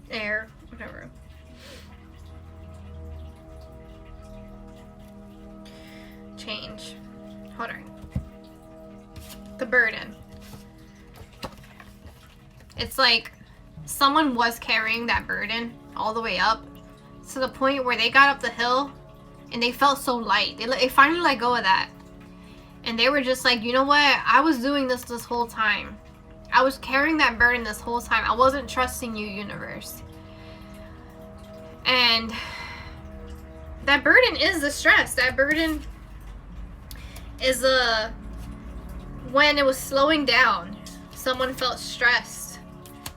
air, whatever. Change. Hold on. The burden. It's like someone was carrying that burden all the way up to the point where they got up the hill and they felt so light. They finally let go of that. And they were just like, you know what? I was doing this whole time. I was carrying that burden this whole time. I wasn't trusting you, universe. And that burden is the stress. That burden is when it was slowing down, someone felt stressed,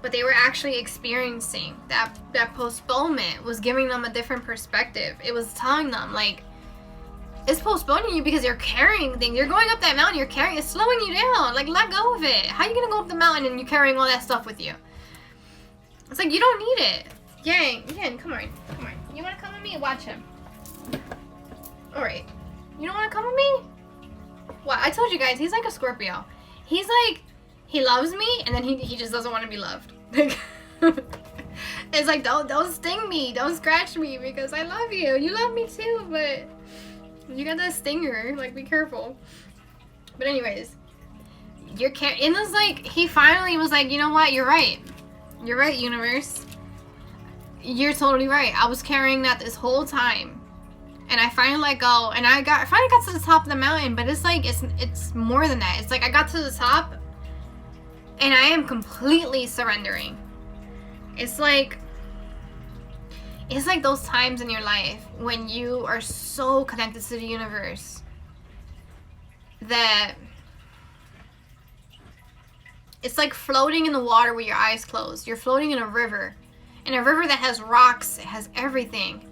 but they were actually experiencing that postponement was giving them a different perspective. It was telling them, like, it's postponing you because you're carrying things. You're going up that mountain, it's slowing you down. Like, let go of it. How are you gonna go up the mountain and you're carrying all that stuff with you? It's like, you don't need it. Yang, come on. You wanna come with me? Watch him. Alright. You don't wanna come with me? Well, I told you guys, he's like a Scorpio. He's like, he loves me, and then he just doesn't want to be loved. It's like, don't sting me, don't scratch me, because I love you. You love me too, but you got that stinger. Like, be careful. But anyways, and it's like, he finally was like, you know what? You're right. You're right, universe. You're totally right. I was carrying that this whole time. And I finally let go, and I finally got to the top of the mountain, but it's like, it's more than that. It's like, I got to the top, and I am completely surrendering. It's like those times in your life when you are so connected to the universe that it's like floating in the water with your eyes closed. You're floating in a river, And a river that has rocks, it has everything.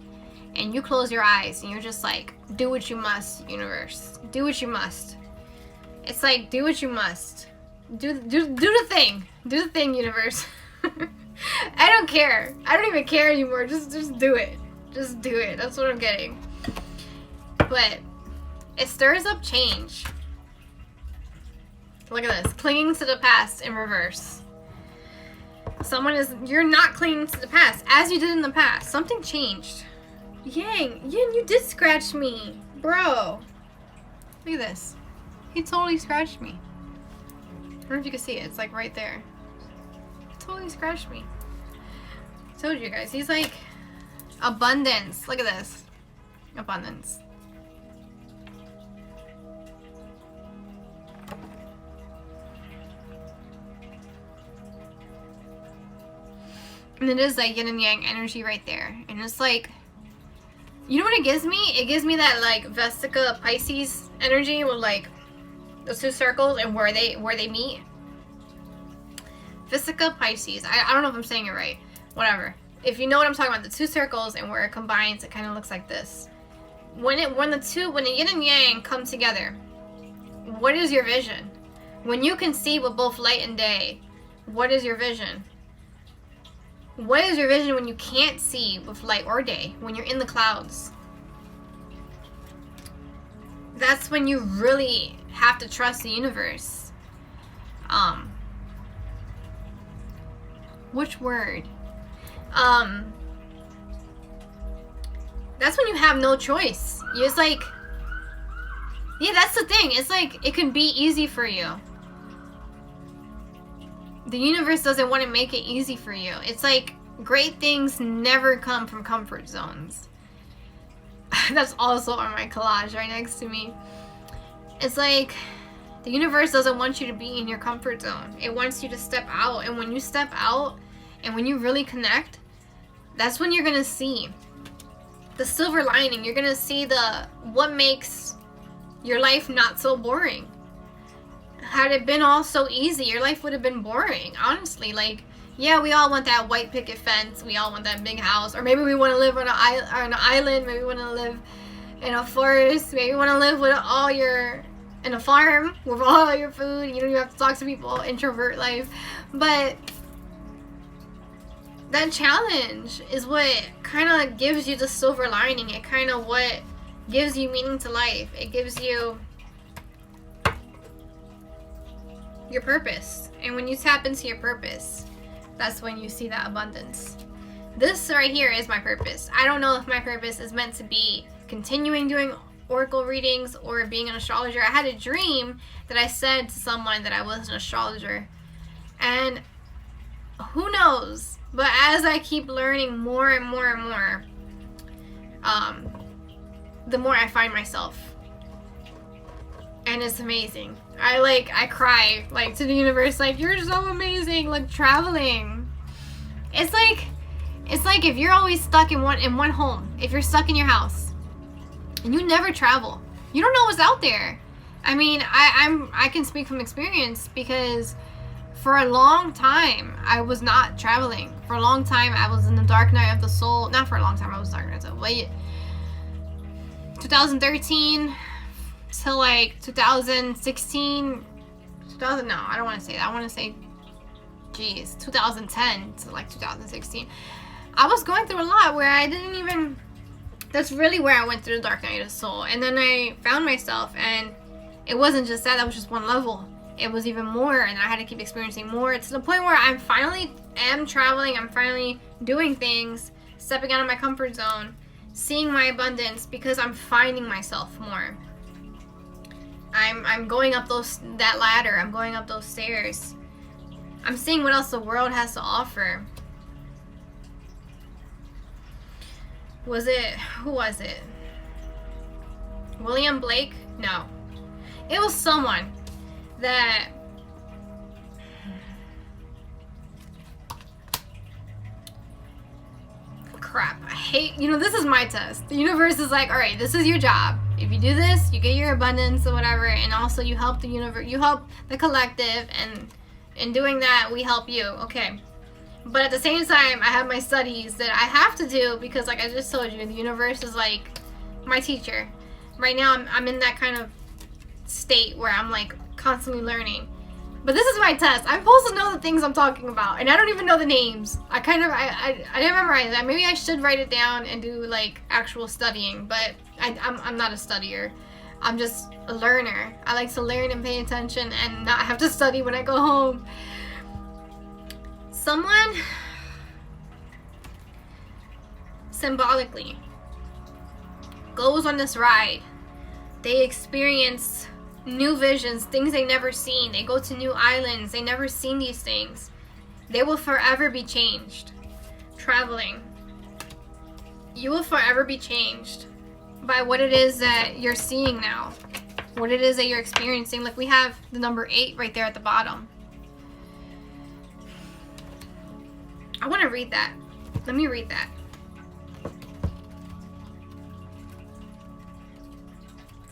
And you close your eyes and you're just like, do what you must, universe. Do what you must. It's like, do what you must. Do the thing. Do the thing, universe. I don't care. I don't even care anymore. Just do it. Just do it. That's what I'm getting. But it stirs up change. Look at this. Clinging to the past in reverse. You're not clinging to the past as you did in the past. Something changed. Yang, you did scratch me. Bro. Look at this. He totally scratched me. I don't know if you can see it. It's like right there. Totally scratched me. I told you guys. He's like abundance. Look at this. Abundance. And it is like yin and yang energy right there. And it's like, you know what it gives me? It gives me that like Vesica Pisces energy with like those two circles and where they meet. Vesica Pisces. I don't know if I'm saying it right. Whatever. If you know what I'm talking about, the two circles and where it combines, it kind of looks like this. When the yin and yang come together, what is your vision? When you can see with both light and day, what is your vision? What is your vision when you can't see with light or day? When you're in the clouds? That's when you really have to trust the universe. Which word? That's when you have no choice. It's like, yeah, that's the thing. It's like, it can be easy for you. The universe doesn't want to make it easy for you. It's like, great things never come from comfort zones. That's also on my collage right next to me. It's like, the universe doesn't want you to be in your comfort zone. It wants you to step out. And when you step out, and when you really connect, that's when you're going to see the silver lining. You're going to see what makes your life not so boring. Had it been all so easy, your life would have been boring, honestly. Like, yeah, we all want that white picket fence. We all want that big house. Or maybe we want to live on an island. Maybe we want to live in a forest. Maybe you want to live with in a farm with all your food. You don't even have to talk to people. Introvert life. But that challenge is what kind of gives you the silver lining. It kind of what gives you meaning to life. It gives you your purpose. And when you tap into your purpose, that's when you see that abundance. This right here is my purpose. I don't know if my purpose is meant to be continuing doing oracle readings or being an astrologer. I had a dream that I said to someone that I was an astrologer. And who knows? But as I keep learning more and more and more, the more I find myself. And it's amazing. I cry like to the universe, like, you're so amazing, like traveling. It's like if you're always stuck in one home, if you're stuck in your house and you never travel, you don't know what's out there. I mean, I can speak from experience because for a long time I was not traveling. For a long time I was in the dark night of the soul. Not for a long time I was dark night of the soul. Wait, 2013 till like 2016, no, I don't want to say that. I want to say, 2010 to like 2016. I was going through a lot where I didn't even, that's really where I went through the dark night of the soul. And then I found myself, and it wasn't just that was just one level. It was even more, and I had to keep experiencing more to the point where I'm finally am traveling. I'm finally doing things, stepping out of my comfort zone, seeing my abundance because I'm finding myself more. I'm going up that ladder. I'm going up those stairs. I'm seeing what else the world has to offer. Who was it? William Blake? No. It was someone that crap. I hate, this is my test. The universe is like, all right, this is your job. If you do this, you get your abundance or whatever, and also you help the universe, you help the collective, and in doing that, we help you. Okay. But at the same time, I have my studies that I have to do because, like I just told you, the universe is like my teacher. Right now, I'm in that kind of state where I'm like constantly learning. But this is my test. I'm supposed to know the things I'm talking about, and I don't even know the names. I didn't memorize that. Maybe I should write it down and do like actual studying. But I'm not a studier. I'm just a learner. I like to learn and pay attention and not have to study when I go home. Someone symbolically goes on this ride. They experience new visions, things they never seen. They go to new islands. They never seen these things. They will forever be changed. Traveling. You will forever be changed by what it is that you're seeing now. What it is that you're experiencing. Like we have the number 8 right there at the bottom. I want to read that. Let me read that.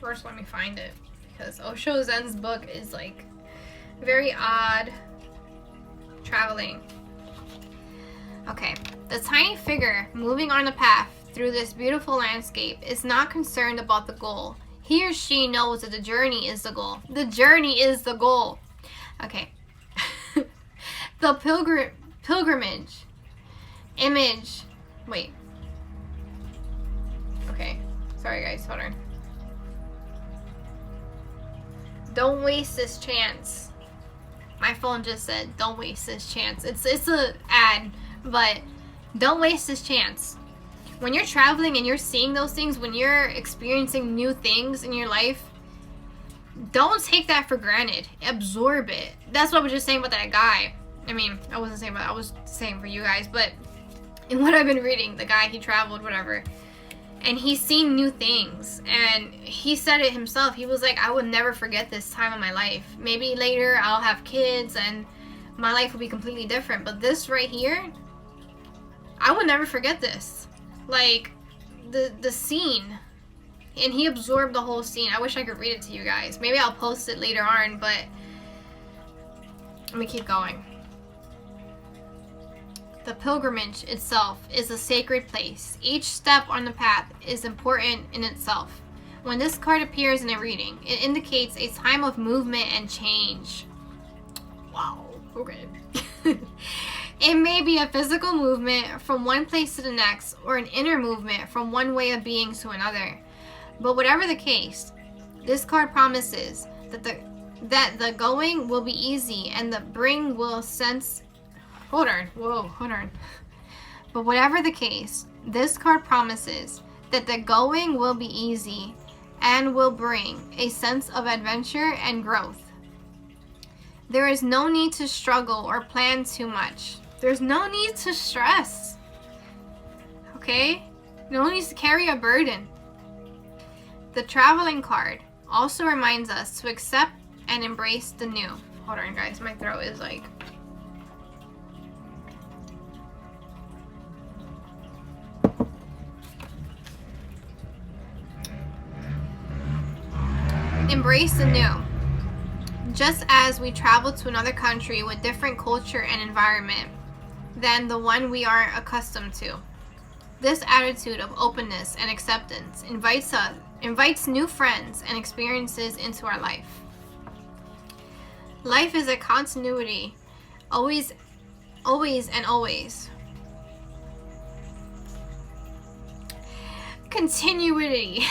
First, let me find it. Because Osho Zen's book is like very odd. Traveling. Okay. The tiny figure moving on a path through this beautiful landscape is not concerned about the goal. He or she knows that the journey is the goal. The journey is the goal. Okay. The pilgrimage image. Wait. Okay. Sorry guys, hold on. Don't waste this chance. My phone just said, don't waste this chance. It's a ad, but don't waste this chance. When you're traveling and you're seeing those things, when you're experiencing new things in your life, don't take that for granted. Absorb it. That's what I was just saying about that guy. I mean, I wasn't saying about that. I was saying for you guys, but in what I've been reading, the guy, he traveled, whatever. And he's seen new things. And he said it himself. He was like, I will never forget this time of my life. Maybe later I'll have kids and my life will be completely different. But this right here, I will never forget this. Like, the scene. And he absorbed the whole scene. I wish I could read it to you guys. Maybe I'll post it later on, but let me keep going. The pilgrimage itself is a sacred place. Each step on the path is important in itself. When this card appears in a reading, it indicates a time of movement and change. Wow, okay. It may be a physical movement from one place to the next, or an inner movement from one way of being to another. But whatever the case, this card promises that the going will be easy and the bring will sense. Hold on. But whatever the case, this card promises that the going will be easy and will bring a sense of adventure and growth. There is no need to struggle or plan too much. There's no need to stress. Okay? No need to carry a burden. The traveling card also reminds us to accept and embrace the new. Hold on, guys. My throat is like... Embrace the new. Just as we travel to another country with different culture and environment than the one we are accustomed to. This attitude of openness and acceptance invites new friends and experiences into our life. Life is a continuity, always and always. Continuity.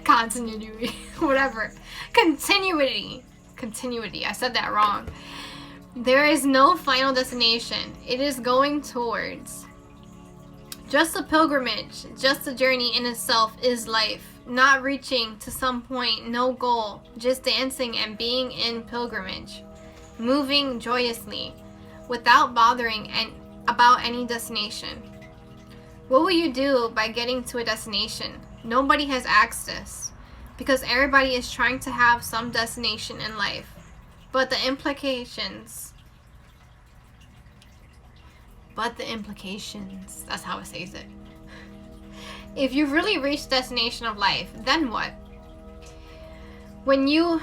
Continuity. Whatever. Continuity. I said that wrong. There is no final destination. It is going towards. Just a pilgrimage, just a journey in itself is life. Not reaching to some point, no goal. Just dancing and being in pilgrimage. Moving joyously, without bothering about any destination. What will you do by getting to a destination? Nobody has asked us, because everybody is trying to have some destination in life. But the implications, that's how it says it. If you've really reached the destination of life, then what? Then you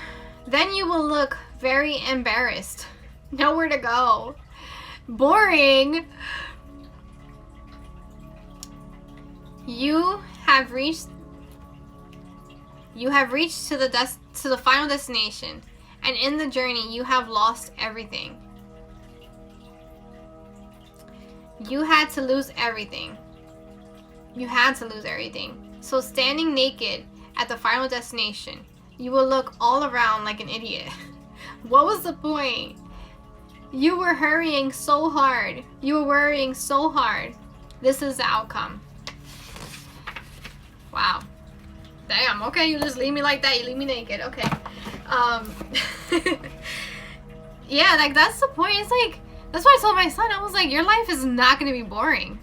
will look very embarrassed. Nowhere to go. Boring. You have reached to the final destination, and in the journey you have lost everything. You had to lose everything. You had to lose everything. So standing naked at the final destination, you will look all around like an idiot. What was the point? You were hurrying so hard. You were worrying so hard. This is the outcome. Wow. Damn, okay, you just leave me like that. You leave me naked. Okay. Yeah, like that's the point. It's like, that's why I told my son, I was like, your life is not going to be boring.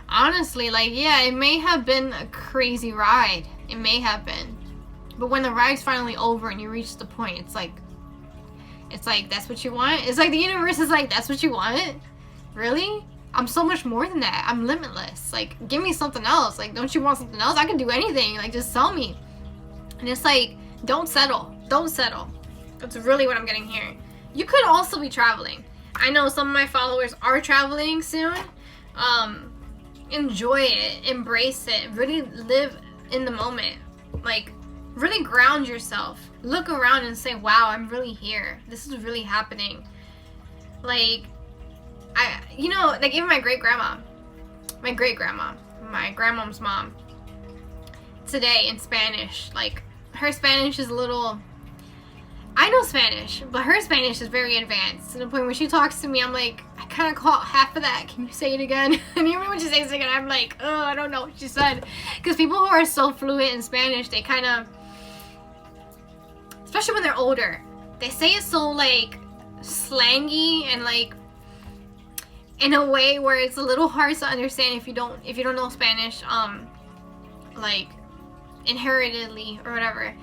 Honestly, like, yeah, it may have been a crazy ride. It may have been. But when the ride's finally over and you reach the point, it's like, that's what you want? It's like the universe is like, that's what you want? Really? I'm so much more than that. I'm limitless. Like, give me something else. Like, don't you want something else? I can do anything. Like, just tell me. And it's like, don't settle. Don't settle. That's really what I'm getting here. You could also be traveling. I know some of my followers are traveling soon. Enjoy it. Embrace it. Really live in the moment. Like, really ground yourself. Look around and say, wow, I'm really here. This is really happening. Like, you know, like even my great-grandma, my grandmom's mom, today in Spanish, like her Spanish is a little, I know Spanish, but her Spanish is very advanced to the point where she talks to me, I'm like, I kind of caught half of that. Can you say it again? And even when she says it again, I'm like, oh, I don't know what she said. Because people who are so fluent in Spanish, they kind of, especially when they're older, they say it so like slangy and like in a way where it's a little hard to understand if you don't know Spanish, like inheritedly or whatever.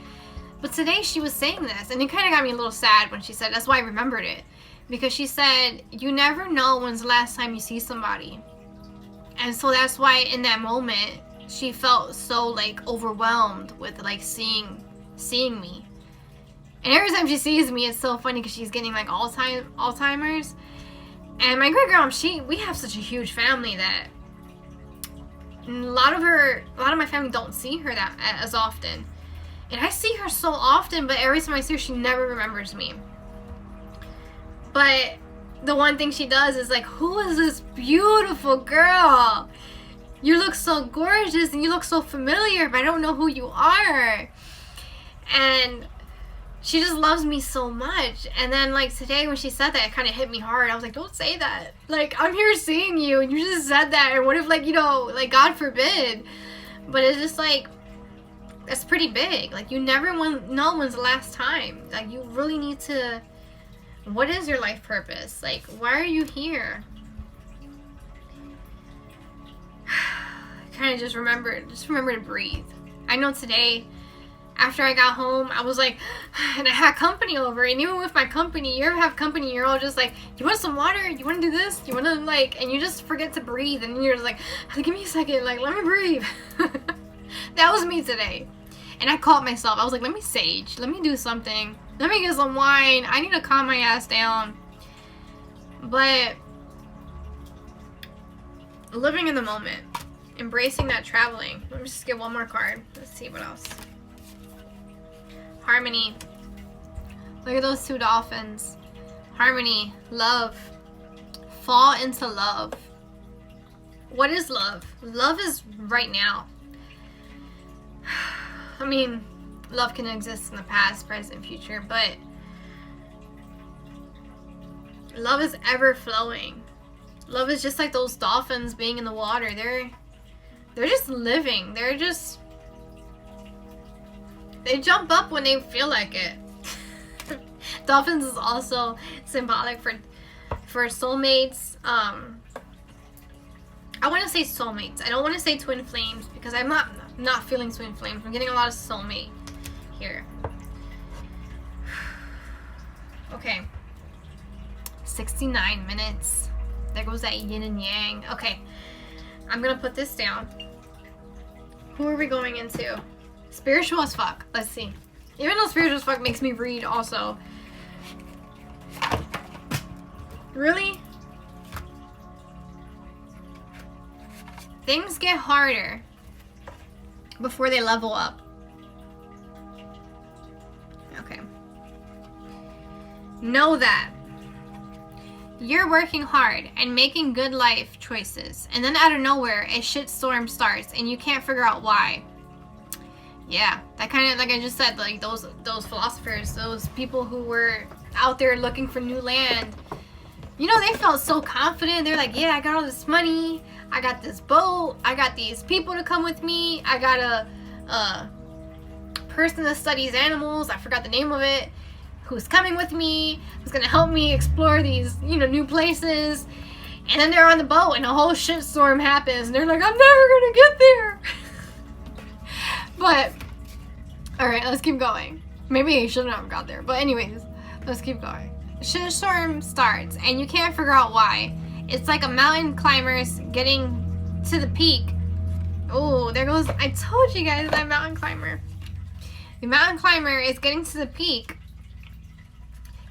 But today she was saying this, and it kind of got me a little sad when she said. That's why I remembered it, because she said you never know when's the last time you see somebody, and so that's why in that moment she felt so like overwhelmed with like seeing me. And every time she sees me, it's so funny because she's getting like Alzheimer's. And my great-grandma, we have such a huge family that a lot of my family don't see her that as often. And I see her so often, but every time I see her, she never remembers me. But the one thing she does is like, who is this beautiful girl? You look so gorgeous and you look so familiar, but I don't know who you are. And she just loves me so much. And then like today when she said that, it kind of hit me hard. I was like, don't say that. Like, I'm here seeing you and you just said that. Or what if, like, you know, like God forbid. But it's just like, that's pretty big. Like, you never know when's the last time. Like, you really need to, what is your life purpose? Like, why are you here? Kind of just remember to breathe. I know today, after I got home, I was like, and I had company over, and even with my company, you ever have company, you're all just like, you want some water? You want to do this? You want to, like, and you just forget to breathe, and you're just like, give me a second, like, let me breathe. That was me today. And I caught myself. I was like, let me sage. Let me do something. Let me get some wine. I need to calm my ass down. But living in the moment, embracing that traveling. Let me just get one more card. Let's see what else. Harmony. Look at those two dolphins. Harmony. Love. Fall into love. What is love? Love is right now. I mean, love can exist in the past, present, future, but love is ever flowing. Love is just like those dolphins being in the water. They're just living. They jump up when they feel like it. Dolphins is also symbolic for soulmates. I want to say soulmates. I don't want to say twin flames because I'm not feeling twin flames. I'm getting a lot of soulmate here. Okay. 69 minutes. There goes that yin and yang. Okay. I'm gonna put this down. Who are we going into? Spiritual as fuck. Let's see. Even though spiritual as fuck makes me read also. Really? Things get harder before they level up. Okay. Know that you're working hard and making good life choices, and then out of nowhere, a shitstorm starts, and you can't figure out why. Yeah, that kind of, like I just said, like those philosophers, those people who were out there looking for new land, you know, they felt so confident. They're like, yeah, I got all this money, I got this boat, I got these people to come with me, I got a person that studies animals, I forgot the name of it, who's coming with me, who's gonna help me explore these, you know, new places. And then they're on the boat and a whole shitstorm happens and they're like, I'm never gonna get there. But alright, let's keep going. Maybe I shouldn't have got there, but anyways, let's keep going. Shitstorm starts and you can't figure out why. It's like a mountain climber's getting to the peak. Oh, there goes, I told you guys, that mountain climber. The mountain climber is getting to the peak.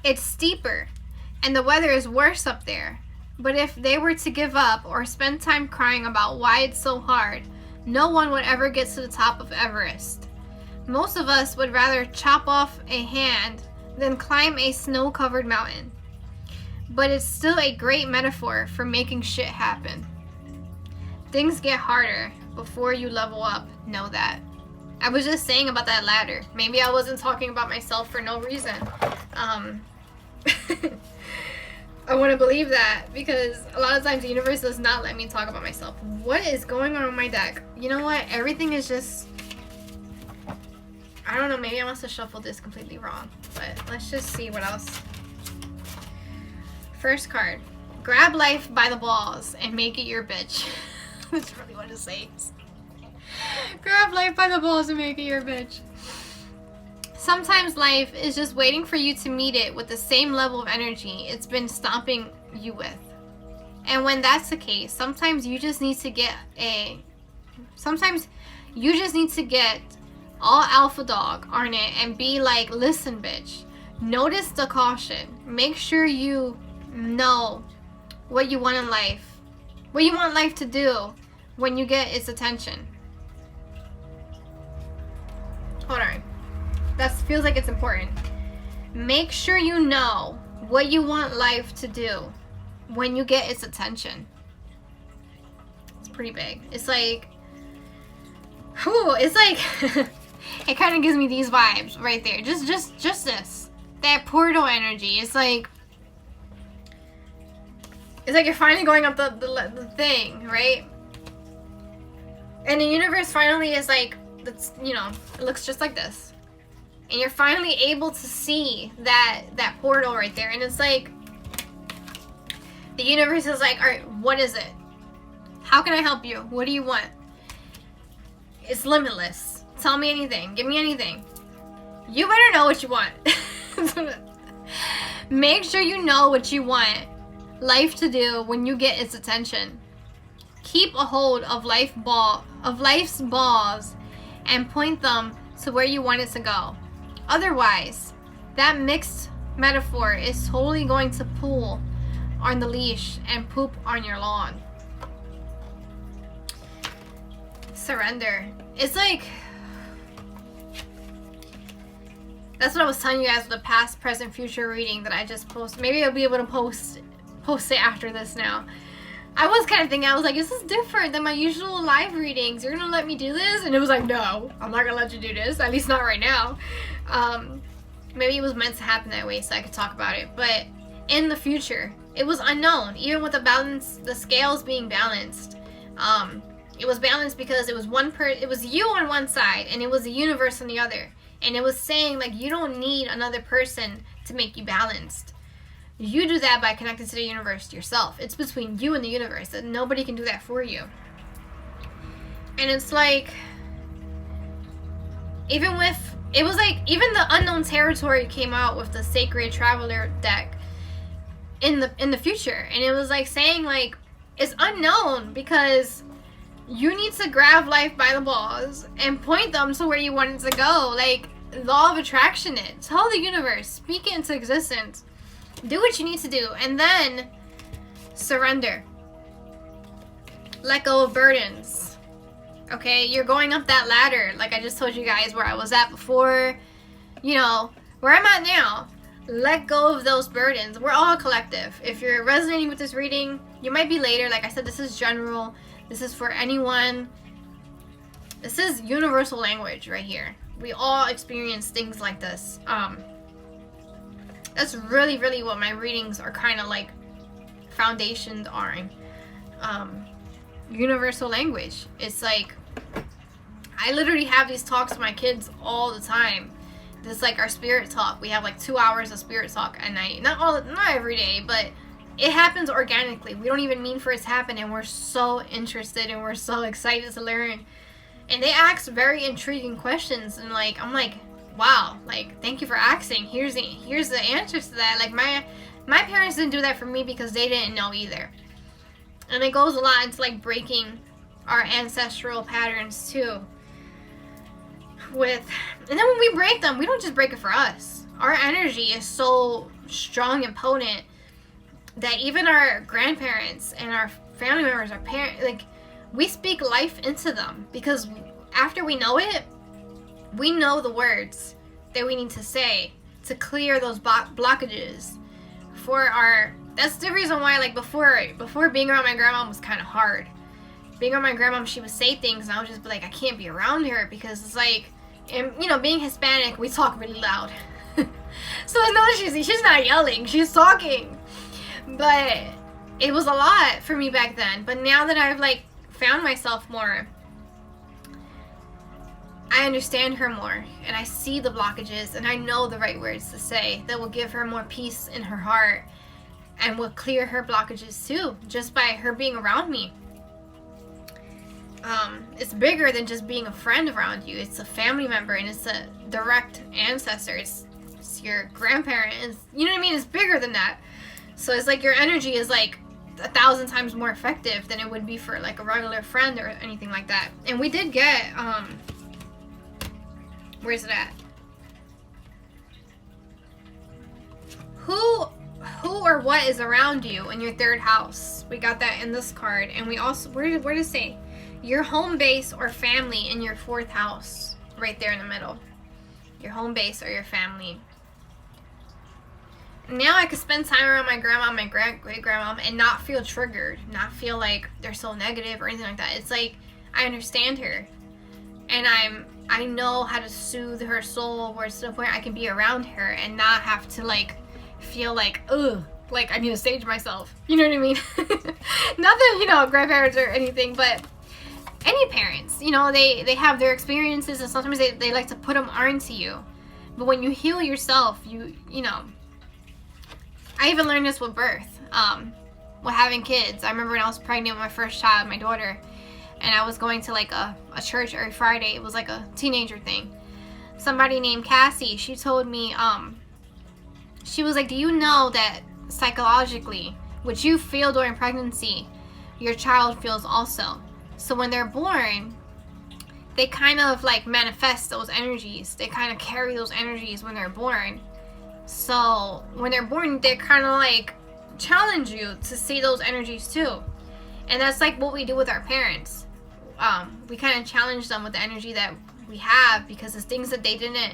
It's steeper and the weather is worse up there. But if they were to give up or spend time crying about why it's so hard, no one would ever get to the top of Everest. Most of us would rather chop off a hand than climb a snow-covered mountain. But it's still a great metaphor for making shit happen. Things get harder before you level up, know that. I was just saying about that ladder. Maybe I wasn't talking about myself for no reason. I want to believe that because a lot of times the universe does not let me talk about myself. What is going on my deck? You know what? Everything is just... I don't know. Maybe I must have shuffled this completely wrong. But let's just see what else. First card. Grab life by the balls and make it your bitch. That's really what it says. Grab life by the balls and make it your bitch. Sometimes life is just waiting for you to meet it with the same level of energy it's been stomping you with. And when that's the case, sometimes you just need to get all alpha dog on it and be like, listen, bitch, notice the caution. Make sure you know what you want in life, what you want life to do when you get its attention. Hold on. That feels like it's important. Make sure you know what you want life to do when you get its attention. It's pretty big. It's like, whew, it's like, it kind of gives me these vibes right there. Just this. That portal energy. It's like you're finally going up the thing, right? And the universe finally is like, that's, you know, it looks just like this. And you're finally able to see that portal right there. And it's like, the universe is like, all right, what is it? How can I help you? What do you want? It's limitless. Tell me anything. Give me anything. You better know what you want. Make sure you know what you want life to do when you get its attention. Keep a hold of life's balls and point them to where you want it to go. Otherwise, that mixed metaphor is totally going to pull on the leash and poop on your lawn. Surrender. It's like, that's what I was telling you guys with the past, present, future reading that I just posted. Maybe I'll be able to post it after this now. I was kind of thinking, I was like, this is different than my usual live readings. You're gonna let me do this? And it was like, no, I'm not gonna let you do this. At least not right now. Maybe it was meant to happen that way so I could talk about it. But in the future, it was unknown. Even with the scales being balanced. It was balanced because it was it was you on one side and it was the universe on the other. And it was saying, like, you don't need another person to make you balanced. You do that by connecting to the universe yourself. It's between you and the universe, and nobody can do that for you. And it's like, even the Unknown Territory came out with the Sacred Traveler deck in the future, and it was like saying, like, it's unknown because you need to grab life by the balls and point them to where you want it to go. Like, law of attraction it. Tell the universe, speak it into existence. Do what you need to do, and then surrender. Let go of burdens. Okay, you're going up that ladder, like I just told you guys where I was at before, you know, where I'm at now. Let go of those burdens. We're all collective. If you're resonating with this reading, you might be later. Like I said, this is general. This is for anyone. This is universal language right here. We all experience things like this. That's really, really what my readings are kind of like foundations are. Universal language. It's like, I literally have these talks with my kids all the time. This is like our spirit talk. We have like 2 hours of spirit talk at night. Not every day, but it happens organically. We don't even mean for it to happen, and we're so interested and we're so excited to learn. And they ask very intriguing questions, and like I'm like, wow, like thank you for asking. Here's the answers to that. Like my parents didn't do that for me because they didn't know either. And it goes a lot into like breaking our ancestral patterns too. And then when we break them, we don't just break it for us. Our energy is so strong and potent that even our grandparents and our family members, our parents, like we speak life into them, because after we know it, we know the words that we need to say to clear those blockages for our. That's the reason why, like before being around my grandma was kind of hard. Being around my grandma, she would say things, and I would just be like, I can't be around her, because it's like, and you know, being Hispanic, we talk really loud. So it's not that she's not yelling, she's talking. But it was a lot for me back then. But now that I've like found myself more, I understand her more, and I see the blockages, and I know the right words to say that will give her more peace in her heart and will clear her blockages too, just by her being around me. It's bigger than just being a friend around you. It's a family member, and it's a direct ancestor. It's your grandparent. You know what I mean? It's bigger than that. So it's like your energy is like 1,000 times more effective than it would be for like a regular friend or anything like that. And we did get, where's it at? Who or what is around you in your third house? We got that in this card. And we also, where did it say? Your home base or family in your fourth house, right there in the middle. Your home base or your family. Now I could spend time around my grandma, my great-grandma, and not feel triggered, not feel like they're so negative or anything like that. It's like I understand her, and I know how to soothe her soul, where it's to the point I can be around her and not have to like feel like, ugh, like I need to sage myself. You know what I mean? Not that, you know, grandparents or anything, but any parents, you know, they have their experiences, and sometimes they like to put them onto you. But when you heal yourself, you know, I even learned this with birth, with having kids. I remember when I was pregnant with my first child, my daughter, and I was going to like a church every Friday. It was like a teenager thing. Somebody named Cassie, she told me, she was like, do you know that psychologically, what you feel during pregnancy, your child feels also? So when they're born, they kind of like manifest those energies. They kind of carry those energies when they're born. So when they're born, they kind of like challenge you to see those energies too. And that's like what we do with our parents. We kind of challenge them with the energy that we have, because it's things that they didn't.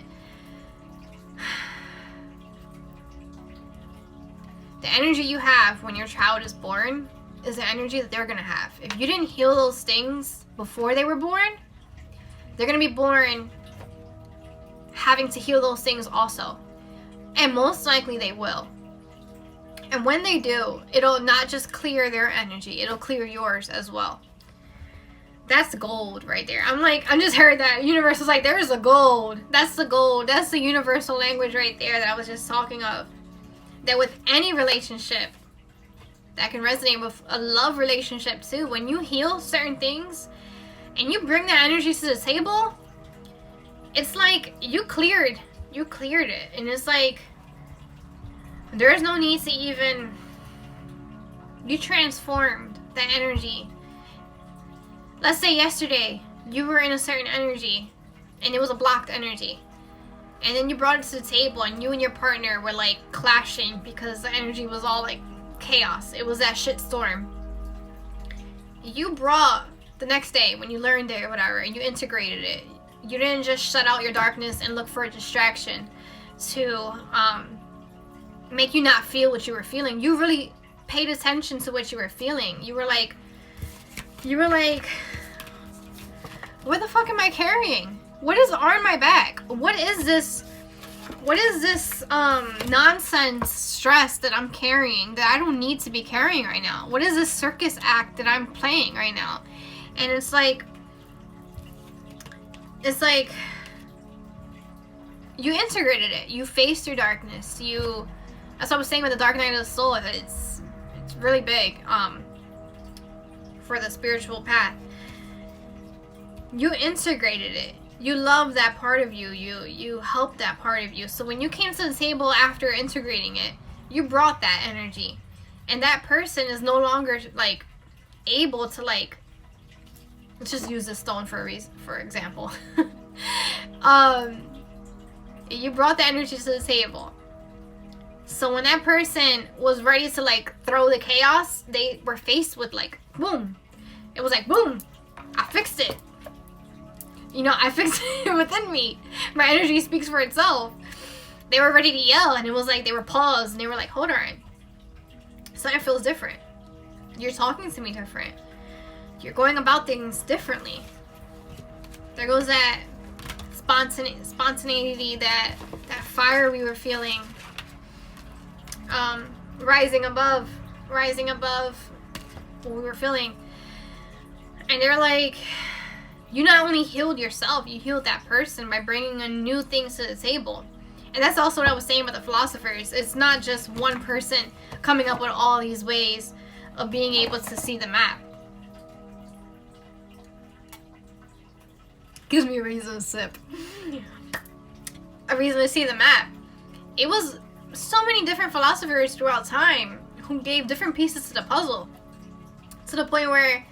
The energy you have when your child is born is the energy that they're going to have. If you didn't heal those things before they were born, they're going to be born having to heal those things also. And most likely they will. And when they do, it'll not just clear their energy, it'll clear yours as well. That's gold right there. I'm just heard that. Universe is like, there's the gold. That's the gold. That's the universal language right there that I was just talking of. That with any relationship, that can resonate with a love relationship too. When you heal certain things and you bring that energy to the table, it's like you cleared it. And it's like, there's no need to even, you transformed that energy. Let's say yesterday you were in a certain energy and it was a blocked energy, and then you brought it to the table and you and your partner were like clashing because the energy was all like chaos. It was that shit storm. you brought the next day when you learned it or whatever, and you integrated it. You didn't just shut out your darkness and look for a distraction to make you not feel what you were feeling. You really paid attention to what you were feeling. You were like, what the fuck am I carrying? What is on my back? What is this nonsense stress that I'm carrying that I don't need to be carrying right now? What is this circus act that I'm playing right now? And it's like you integrated it. You faced your darkness. That's what I was saying with the dark night of the soul. It's really big for the spiritual path. You integrated it. You love that part of you. You helped that part of you. So when you came to the table after integrating it, you brought that energy. And that person is no longer like able to like, let's just use this stone for example. You brought the energy to the table. So when that person was ready to like throw the chaos, they were faced with like, boom. It was like, boom, I fixed it. You know, I fixed it within me. My energy speaks for itself. They were ready to yell, and it was like they were paused, and they were like, hold on. Something feels different. You're talking to me different. You're going about things differently. There goes that spontaneity, that fire we were feeling. Rising above what we were feeling. And they're like, you not only healed yourself, you healed that person by bringing a new things to the table. And that's also what I was saying with the philosophers. It's not just one person coming up with all these ways of being able to see the map. Gives me a reason to sip. A reason to see the map. It was so many different philosophers throughout time who gave different pieces to the puzzle. To the point where,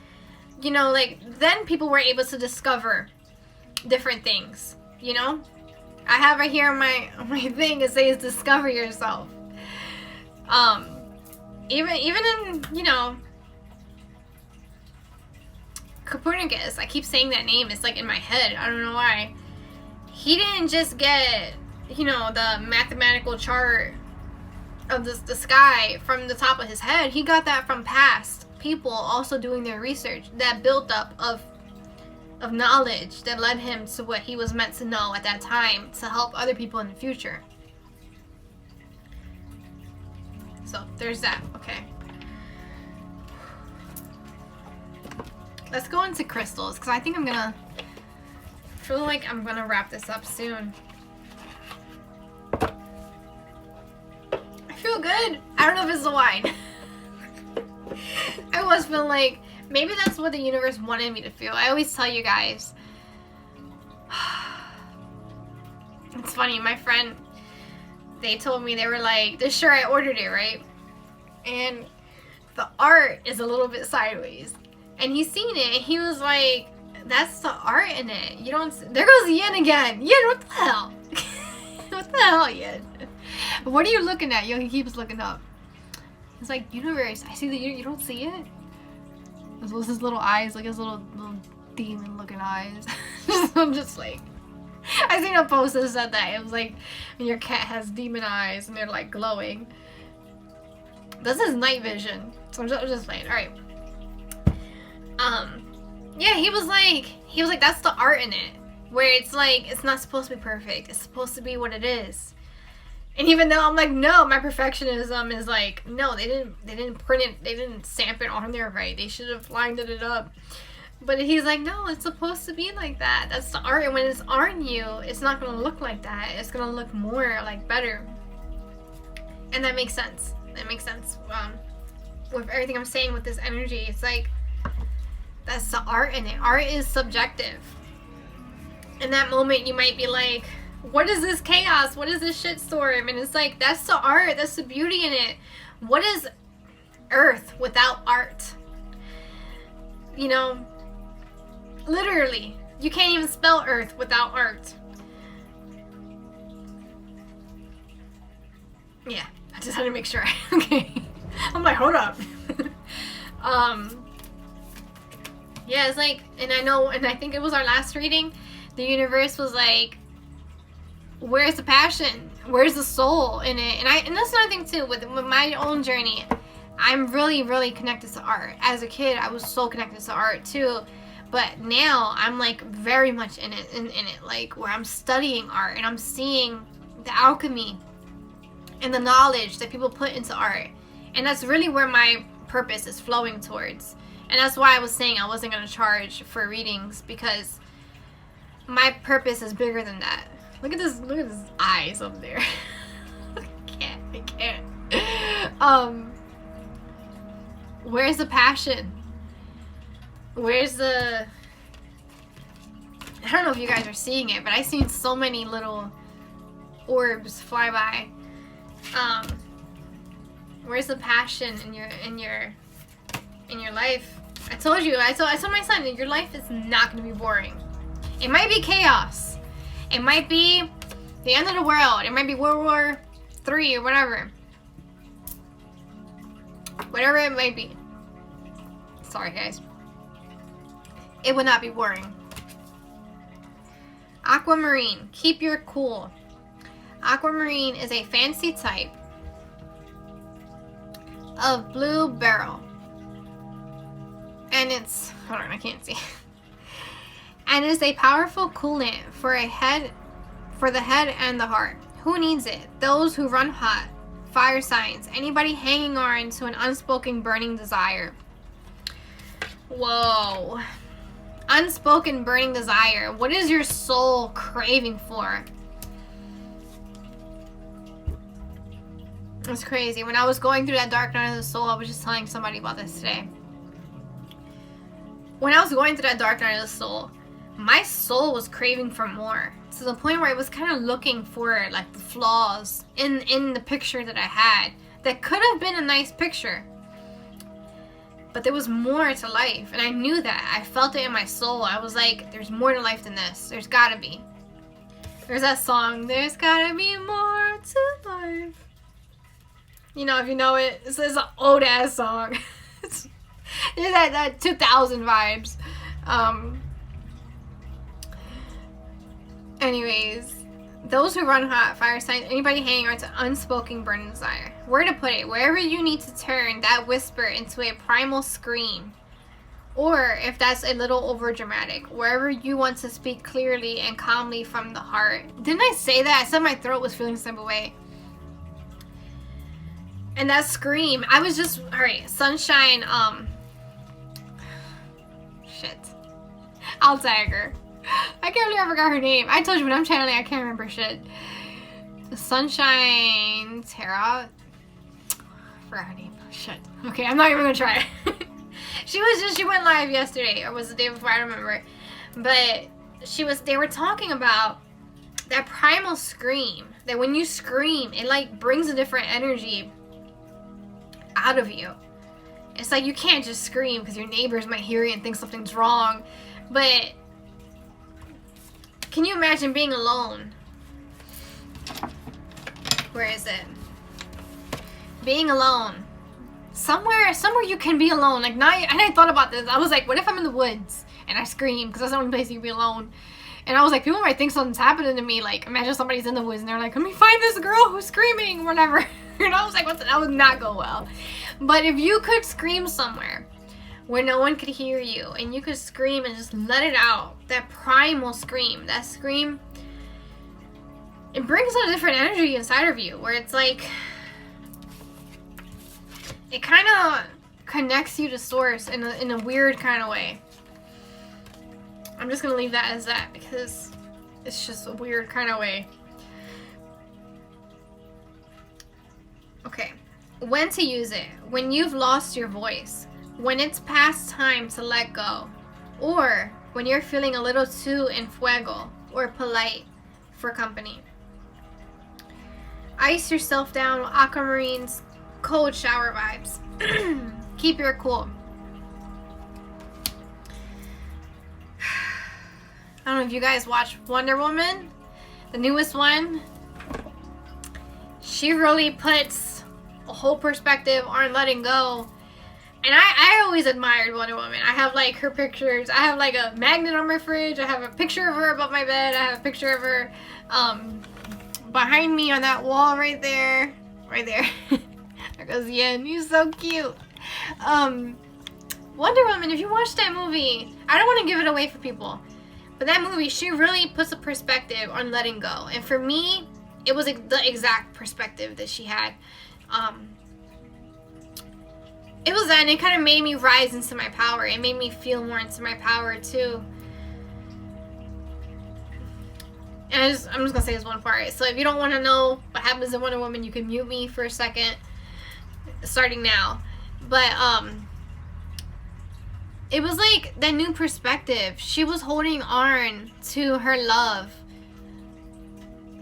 you know, like, then people were able to discover different things, you know? I have right here on my thing, it says discover yourself. Even in, you know, Copernicus, I keep saying that name, it's like in my head, I don't know why. He didn't just get, you know, the mathematical chart of the sky from the top of his head. He got that from past people also doing their research, that built up of knowledge that led him to what he was meant to know at that time to help other people in the future. So there's that. Okay, let's go into crystals, because I think I feel like I'm gonna wrap this up soon. I feel good. I don't know if it's the wine. I was feeling like maybe that's what the universe wanted me to feel. I always tell you guys. It's funny, my friend, they told me, they were like, this shirt, I ordered it, right? And the art is a little bit sideways. And he's seen it, and he was like, that's the art in it. You don't, there goes Yin again. Yin, what the hell? What the hell, Yin? What are you looking at? Yo, he keeps looking up. It's like, universe, I see that you don't see it? It was his little eyes, like his little demon looking eyes. I'm just like, I seen a post that said that. It was like, when your cat has demon eyes and they're like glowing. This is night vision. So I'm just playing. Alright. Yeah, he was like, that's the art in it. Where it's like, it's not supposed to be perfect. It's supposed to be what it is. And even though I'm like, no, my perfectionism is like, no, they didn't print it, they didn't stamp it on there right. They should have lined it up. But he's like, no, it's supposed to be like that. That's the art. And when it's on you, it's not going to look like that. It's going to look more like better. And that makes sense. That makes sense. With everything I'm saying with this energy, it's like, that's the art in it. Art is subjective. In that moment, you might be like, what is this chaos? What is this shitstorm? And it's like, that's the art. That's the beauty in it. What is Earth without art? You know, literally, you can't even spell Earth without art. Yeah, I just had to make sure. Okay. I'm like, hold up. Yeah, it's like, and I know, and I think it was our last reading, the universe was like, where's the passion? Where's the soul in it? And that's another thing too, with my own journey. I'm really, really connected to art. As a kid, I was so connected to art too. But now I'm like very much in it, like where I'm studying art and I'm seeing the alchemy and the knowledge that people put into art. And that's really where my purpose is flowing towards. And that's why I was saying I wasn't going to charge for readings, because my purpose is bigger than that. Look at this eyes up there. I can't. Where's the passion? Where's the... I don't know if you guys are seeing it, but I've seen so many little orbs fly by. Where's the passion in your life? I told you, I told my son that your life is not going to be boring. It might be chaos. It might be the end of the world. It might be World War III or whatever. Whatever it might be. Sorry, guys. It would not be boring. Aquamarine. Keep your cool. Aquamarine is a fancy type of blue beryl. And it's... Hold on, I can't see. And is a powerful coolant for the head and the heart. Who needs it? Those who run hot. Fire signs. Anybody hanging on to an unspoken burning desire. Whoa. Unspoken burning desire. What is your soul craving for? It's crazy. When I was going through that dark night of the soul, I was just telling somebody about this today. When I was going through that dark night of the soul, my soul was craving for more. To the point where I was kind of looking for like the flaws in the picture that I had. That could have been a nice picture. But there was more to life. And I knew that. I felt it in my soul. I was like, there's more to life than this. There's gotta be. There's that song, there's gotta be more to life. You know, if you know it, it's an old ass song. It's that 2000 vibes. Anyways, those who run hot, fire signs, anybody hanging on to unspoken burning desire. Where to put it? Wherever you need to turn that whisper into a primal scream. Or, if that's a little over dramatic, wherever you want to speak clearly and calmly from the heart. Didn't I say that? I said my throat was feeling some way. And that scream, I was just, alright, Sunshine, shit. I'll tag her. I can't believe I forgot her name. I told you when I'm channeling, I can't remember shit. Sunshine Tara. I forgot her name. Shit. Okay, I'm not even gonna try. She went live yesterday, or was the day before, I don't remember. But they were talking about that primal scream. That when you scream, it like brings a different energy out of you. It's like you can't just scream because your neighbors might hear you and think something's wrong. But can you imagine being alone? Where is it? Being alone. Somewhere you can be alone. Like, not, and I thought about this. I was like, what if I'm in the woods and I scream? Because that's the only place you can be alone. And I was like, people might think something's happening to me. Like, imagine somebody's in the woods and they're like, let me find this girl who's screaming or whatever. And I was like, that would not go well. But if you could scream somewhere where no one could hear you, and you could scream and just let it out, that primal scream, that scream, it brings a different energy inside of you, where it's like, it kind of connects you to source in a weird kind of way. I'm just gonna leave that as that, because it's just a weird kind of way. Okay, when to use it? When you've lost your voice, when it's past time to let go, or when you're feeling a little too en fuego or polite for company. Ice yourself down with Aquamarine's cold shower vibes. Keep your cool. I don't know if you guys watch Wonder Woman, the newest one. She really puts a whole perspective on letting go And I always admired Wonder Woman. I have like her pictures. I have like a magnet on my fridge. I have a picture of her above my bed. I have a picture of her behind me on that wall right there. Right there. There goes Yen. He's so cute. Wonder Woman, if you watch that movie, I don't want to give it away for people. But that movie, she really puts a perspective on letting go. And for me, it was the exact perspective that she had. It was that, and it kind of made me rise into my power. It made me feel more into my power, too. And I'm just going to say this one part. So if you don't want to know what happens in Wonder Woman, you can mute me for a second. Starting now. But, it was like that new perspective. She was holding on to her love.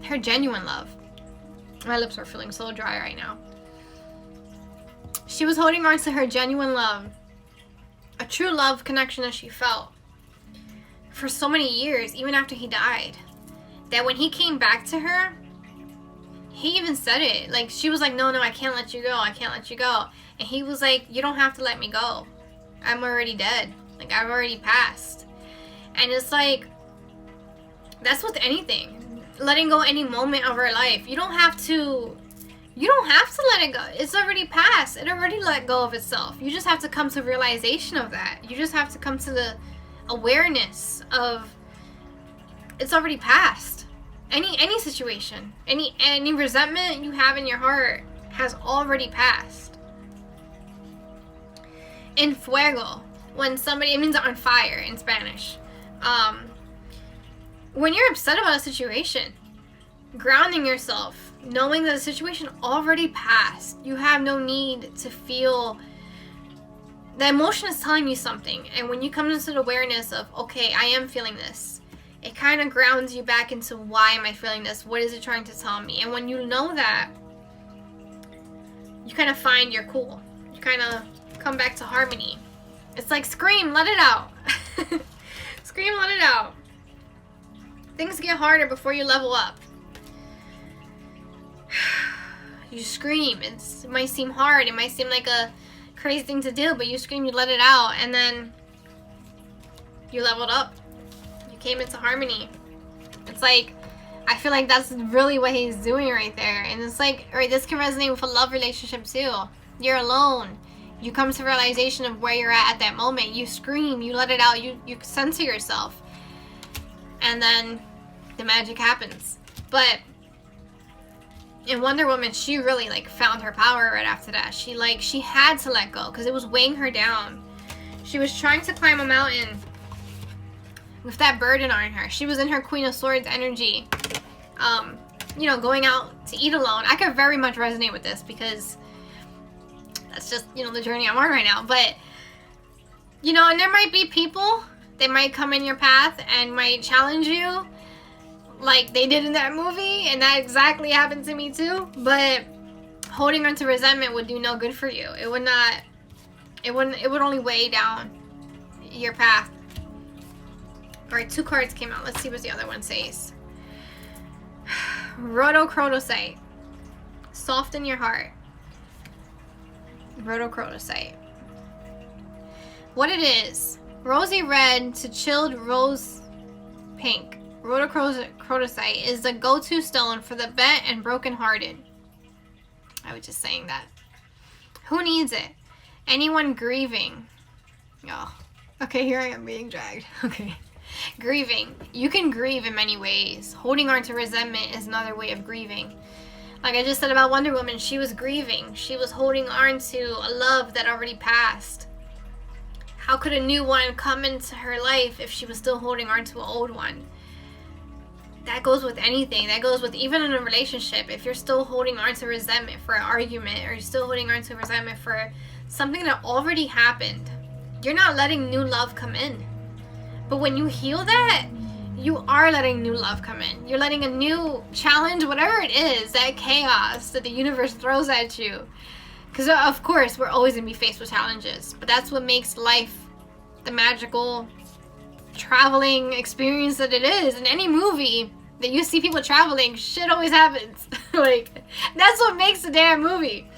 Her genuine love. My lips are feeling so dry right now. She was holding on to her genuine love. A true love connection that she felt for so many years, even after he died. That when he came back to her, he even said it. Like, she was like, no, I can't let you go. I can't let you go. And he was like, you don't have to let me go. I'm already dead. Like, I've already passed. And it's like, that's with anything. Letting go any moment of our life. You don't have to let it go. It's already passed. It already let go of itself. You just have to come to realization of that. You just have to come to the awareness of it's already passed. Any situation, any resentment you have in your heart has already passed. En fuego, when somebody, it means on fire in Spanish. When you're upset about a situation, grounding yourself, knowing that the situation already passed, you have no need to feel. The emotion is telling you something, and when you come into the awareness of, okay, I am feeling this, it kind of grounds you back into, why am I feeling this? What is it trying to tell me? And when you know that, you kind of find your cool. You kind of come back to harmony. It's like, scream, let it out. Scream, let it out. Things get harder before you level up. You scream. It might seem hard. It might seem like a crazy thing to do, but you scream, you let it out, and then you leveled up. You came into harmony. It's like, I feel like that's really what he's doing right there. And it's like, right, this can resonate with a love relationship too. You're alone. You come to realization of where you're at that moment. You scream, you let it out, you censor yourself. And then the magic happens. But in Wonder Woman, she really like found her power right after that. She had to let go because it was weighing her down. She was trying to climb a mountain with that burden on her. She was in her Queen of Swords energy. Going out to eat alone. I could very much resonate with this because that's just, the journey I'm on right now. But, and there might be people that might come in your path and might challenge you like they did in that movie, and that exactly happened to me too. But holding on to resentment would do no good for you. It would only weigh down your path. Alright, 2 cards came out. Let's see what the other one says. Rhodochrosite. Soften your heart. Rhodochrosite. What it is: rosy red to chilled rose pink. Rhodochrosite is the go-to stone for the bent and broken-hearted. I was just saying that. Who needs it? Anyone grieving. Oh, okay, here I am being dragged. Okay. Grieving. You can grieve in many ways. Holding on to resentment is another way of grieving. Like I just said about Wonder Woman, she was grieving. She was holding on to a love that already passed. How could a new one come into her life if she was still holding on to an old one? That goes with anything. That goes with even in a relationship. If you're still holding on to resentment for an argument, or you're still holding on to resentment for something that already happened, you're not letting new love come in. But when you heal that, you are letting new love come in. You're letting a new challenge, whatever it is, that chaos that the universe throws at you. Because of course, we're always going to be faced with challenges. But that's what makes life the magical traveling experience that it is. In any movie that you see people traveling, shit always happens. Like, that's what makes the damn movie.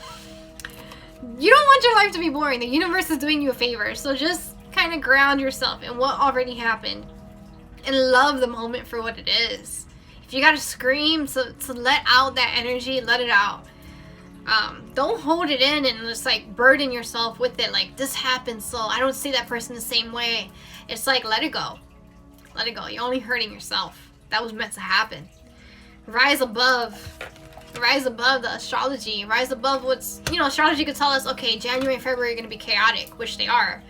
You don't want your life to be boring. The universe is doing you a favor. So just kind of ground yourself in what already happened and love the moment for what it is. If you gotta scream to let out that energy, let it out. Don't hold it in and just like burden yourself with it. Like, this happened, so I don't see that person the same way. It's like, let it go. Let it go. You're only hurting yourself. That was meant to happen. Rise above. Rise above the astrology. Rise above what's, you know, astrology could tell us, okay, January and February are going to be chaotic, which they are.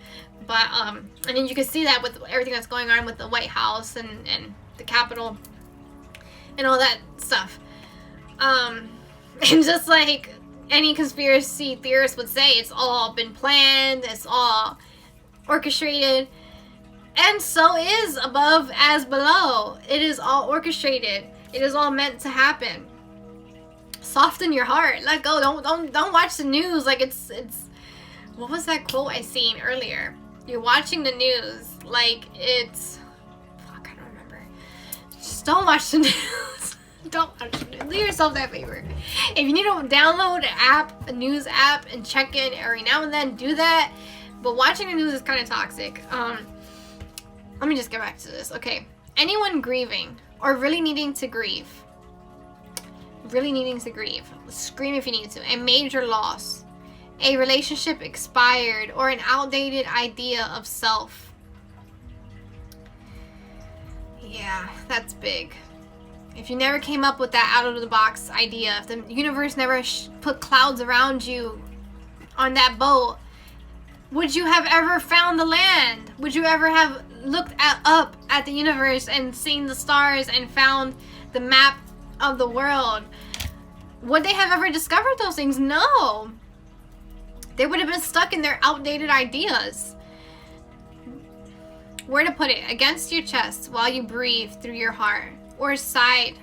But, and then you can see that with everything that's going on with the White House and the Capitol and all that stuff. And just like any conspiracy theorist would say, it's all been planned, it's all orchestrated. And so is above as below. It is all orchestrated. It is all meant to happen. Soften your heart. Let go. Don't watch the news like it's what was that quote I seen earlier? You're watching the news like it's fuck, I don't remember. Just don't watch the news. Don't watch the news. Do yourself that favor. If you need to download an app, a news app, and check in every now and then, do that. But watching the news is kind of toxic. Let me just get back to this. Okay. Anyone grieving or really needing to grieve, scream if you need to, a major loss, a relationship expired, or an outdated idea of self. Yeah, that's big. If you never came up with that out of the box idea, if the universe never put clouds around you on that boat, would you have ever found the land? Would you ever have looked up at the universe and seen the stars and found the map of the world? Would they have ever discovered those things? No. They would have been stuck in their outdated ideas. Where to put it? Against your chest while you breathe through your heart. Or side.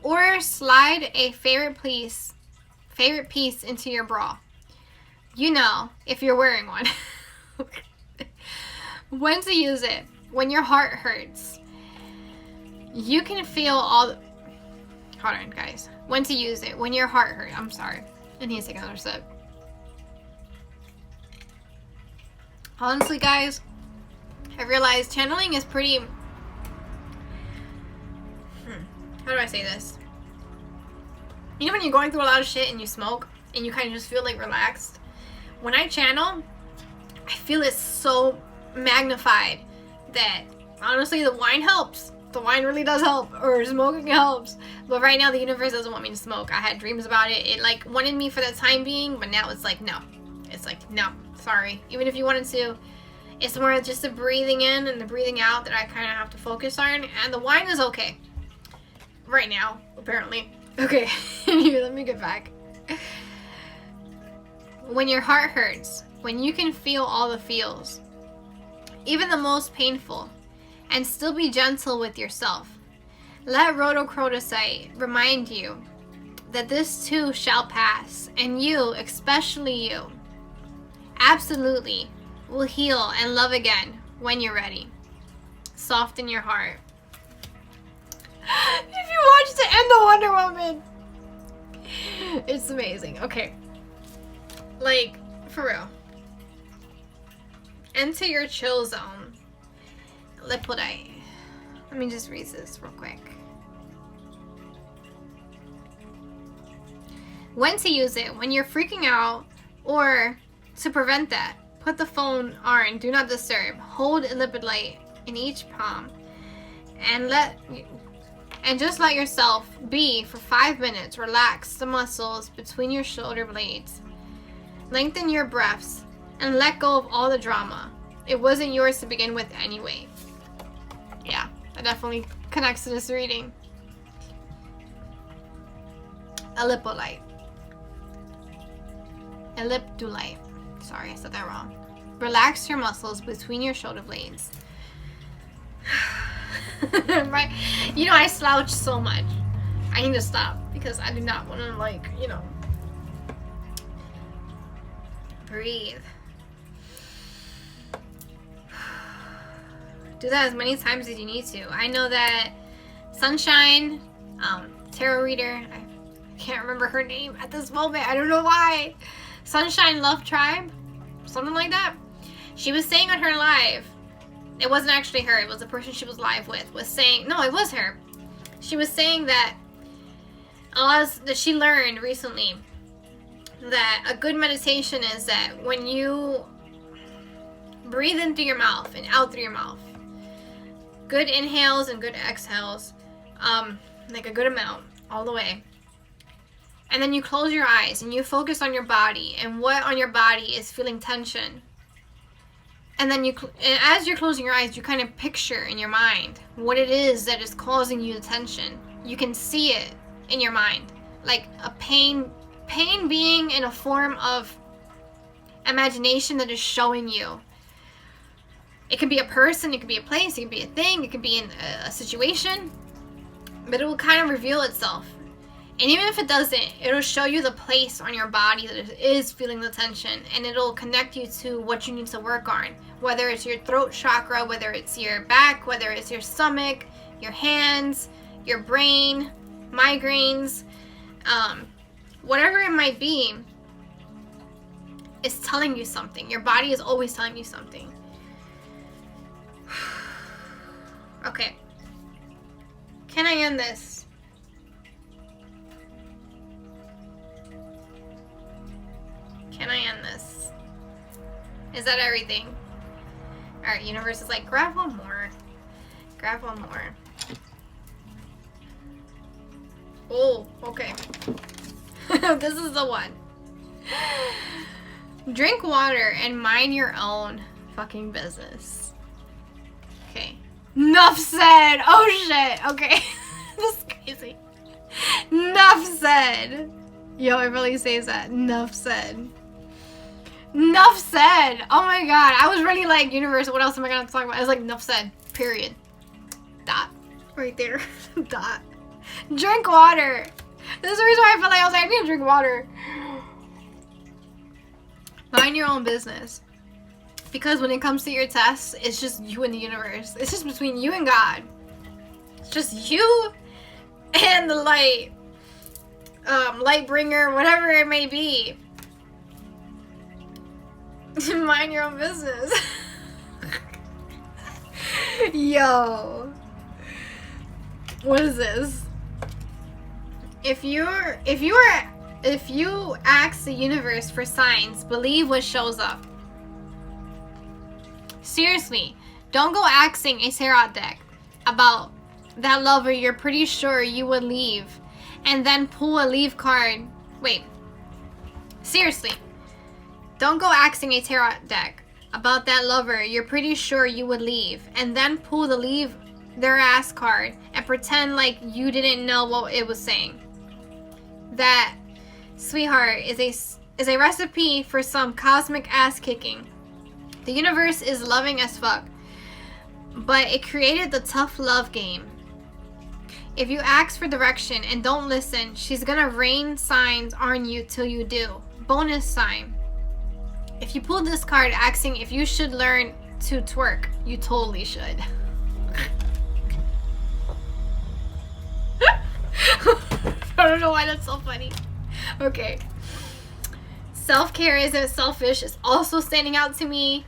Or slide a favorite piece into your bra. You know, if you're wearing one. When to use it? When your heart hurts. You can feel all the... Hold on, guys. When to use it? When your heart hurts. I'm sorry. I need to take another sip. Honestly, guys, I realized channeling is pretty... How do I say this? You know when you're going through a lot of shit and you smoke and you kind of just feel like relaxed? When I channel, I feel it so magnified that honestly the wine helps. The wine really does help, or smoking helps. But right now the universe doesn't want me to smoke. I had dreams about it. It like wanted me for the time being, but now it's like no. It's like no, sorry. Even if you wanted to, it's more just the breathing in and the breathing out that I kind of have to focus on. And the wine is okay right now, apparently. Okay, let me get back. When your heart hurts, when you can feel all the feels, even the most painful, and still be gentle with yourself. Let rhodochrosite remind you that this too shall pass, and you, especially you, absolutely will heal and love again when you're ready. Soften your heart. If you watch the end of Wonder Woman, it's amazing. Okay. Like, for real. Enter your chill zone. Lipodite. Let me just read this real quick. When to use it? When you're freaking out, or to prevent that, put the phone on Do Not Disturb. Hold a lipodite in each palm, and just let yourself be for 5 minutes. Relax the muscles between your shoulder blades. Lengthen your breaths and let go of all the drama. It wasn't yours to begin with anyway. Yeah, that definitely connects to this reading. Ellipolite. Ellipdolite. Sorry, I said that wrong. Relax your muscles between your shoulder blades. Right? You know, I slouch so much. I need to stop because I do not want to, like, you know, breathe. Do that as many times as you need to. I know that Sunshine, tarot reader, I Can't remember her name at this moment. I don't know why. Sunshine Love Tribe, something like that. She was saying on her live, it wasn't actually her, it was the person she was live with, was saying, no, it was her. She was saying that that she learned recently that a good meditation is that when you breathe in through your mouth and out through your mouth, good inhales and good exhales, like a good amount all the way, and then you close your eyes and you focus on your body and what on your body is feeling tension, and then and as you're closing your eyes, you kind of picture in your mind what it is that is causing you the tension. You can see it in your mind, like a pain being in a form of imagination that is showing you. It could be a person, it could be a place, it could be a thing, it could be in a situation, but it will kind of reveal itself. And even if it doesn't, it'll show you the place on your body that is feeling the tension, and it'll connect you to what you need to work on, whether it's your throat chakra, whether it's your back, whether it's your stomach, your hands, your brain, migraines, whatever it might be. Is telling you something. Your body is always telling you something. Okay. Can I end this? Can I end this? Is that everything? Alright, universe is like, grab one more. Grab one more. Oh, okay. This is the one. Drink water and mind your own fucking business. Okay. Enough said. Oh shit. Okay. This is crazy. Enough said. Yo, it really says that. Enough said. Enough said. Oh my god. I was really like, universe, what else am I gonna talk about? I was like, enough said. Period. Dot. Right there. Dot. Drink water. This is the reason why I felt like I was like, I need to drink water. Mind your own business. Because when it comes to your tests, it's just you and the universe. It's just between you and God. It's just you and the light. Light bringer, whatever it may be. Mind your own business. Yo. What is this? If you ask the universe for signs, believe what shows up. Seriously, don't go asking a tarot deck about that lover you're pretty sure you would leave, and then pull a leave card. Wait. Seriously, don't go asking a tarot deck about that lover you're pretty sure you would leave, and then pull the leave their ass card and pretend like you didn't know what it was saying. That, sweetheart, is a recipe for some cosmic ass kicking. The universe is loving as fuck, but it created the tough love game. If you ask for direction and don't listen, she's gonna rain signs on you till you do. Bonus sign. If you pull this card asking if you should learn to twerk, you totally should. I don't know why that's so funny. Okay. Self-care isn't selfish. It's also standing out to me.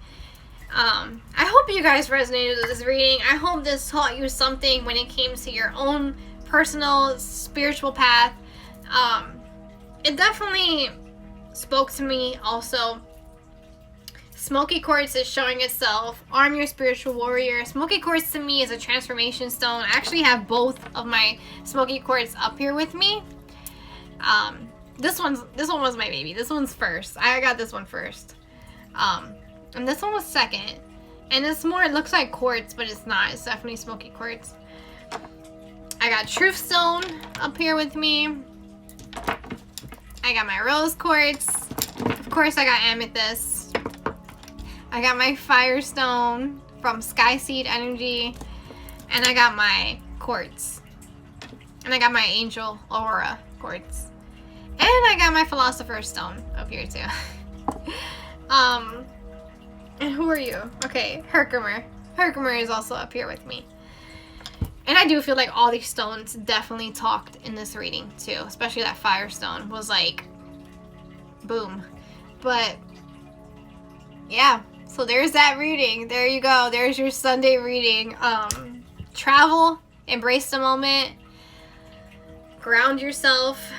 I hope you guys resonated with this reading. I hope this taught you something when it came to your own personal spiritual path. It definitely spoke to me also. Smoky Quartz is showing itself. Arm your spiritual warrior. Smoky Quartz to me is a transformation stone. I actually have both of my Smoky Quartz up here with me. This one was my baby. This one's first. I got this one first. And this one was second. And it's more, it looks like quartz, but it's not. It's definitely Smoky Quartz. I got Truth Stone up here with me. I got my Rose Quartz. Of course, I got Amethyst. I got my Firestone from Skyseed Energy. And I got my Quartz. And I got my Angel Aurora Quartz. And I got my Philosopher's Stone up here too. And who are you? Okay, Herkimer. Herkimer is also up here with me. And I do feel like all these stones definitely talked in this reading too, especially that Firestone was like, boom. But yeah, so there's that reading. There you go. There's your Sunday reading. Travel, embrace the moment, ground yourself,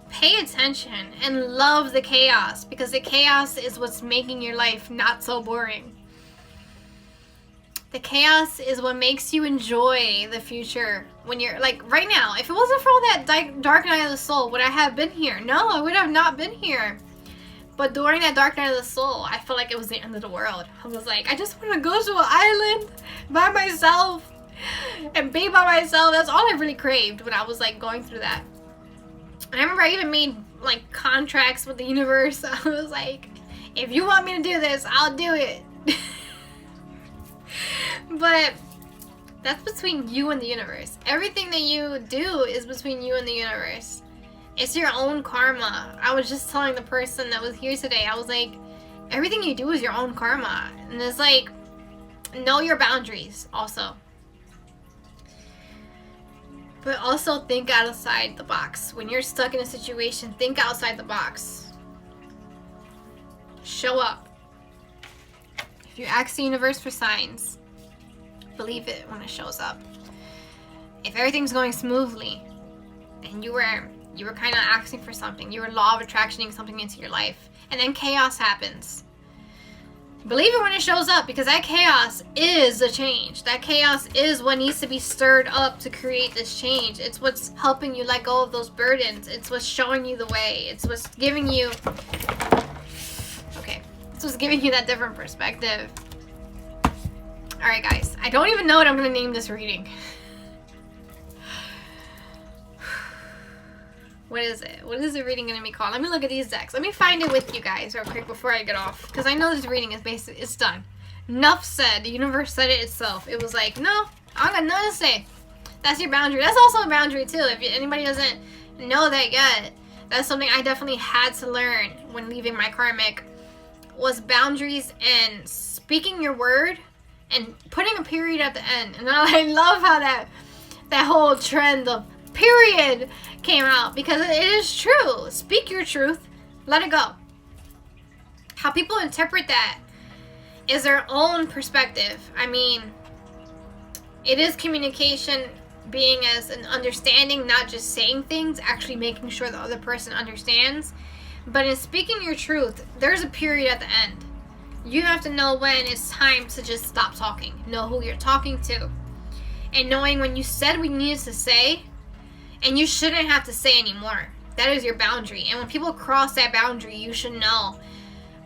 pay attention, and love the chaos, because the chaos is what's making your life not so boring. The chaos is what makes you enjoy the future when you're like right now. If it wasn't for all that dark night of the soul, would I have been here? No, I would have not been here. But during that dark night of the soul, I felt like it was the end of the world. I was like, I just want to go to an island by myself and be by myself. That's all I really craved when I was like going through that. And I remember I even made like contracts with the universe. I was like, if you want me to do this, I'll do it. But that's between you and the universe. Everything that you do is between you and the universe. It's your own karma. I was just telling the person that was here today, I was like, everything you do is your own karma. And it's like, know your boundaries also. But also think outside the box. When you're stuck in a situation, think outside the box. Show up. If you ask the universe for signs, believe it when it shows up. If everything's going smoothly and you were kind of asking for something, you were law of attractioning something into your life, and then chaos happens, believe it when it shows up, because that chaos is a change. That chaos is what needs to be stirred up to create this change. It's what's helping you let go of those burdens. It's what's showing you the way. It's what's giving you, okay, it's what's giving you that different perspective. Alright guys, I don't even know what I'm going to name this reading. What is it? What is the reading going to be called? Let me look at these decks. Let me find it with you guys real quick before I get off. Because I know this reading is basically, it's done. Enough said. The universe said it itself. It was like, no, I got nothing to say. That's your boundary. That's also a boundary too. If anybody doesn't know that yet, that's something I definitely had to learn when leaving my karmic, was boundaries and speaking your word and putting a period at the end. And I love how that whole trend of period came out, because it is true. Speak your truth, let it go. How people interpret that is their own perspective. I mean, it is communication, being as an understanding, not just saying things, actually making sure the other person understands. But in speaking your truth, there's a period at the end. You have to know when it's time to just stop talking, know who you're talking to, and knowing when you said what you needed to say, and you shouldn't have to say anymore. That is your boundary. And when people cross that boundary, you should know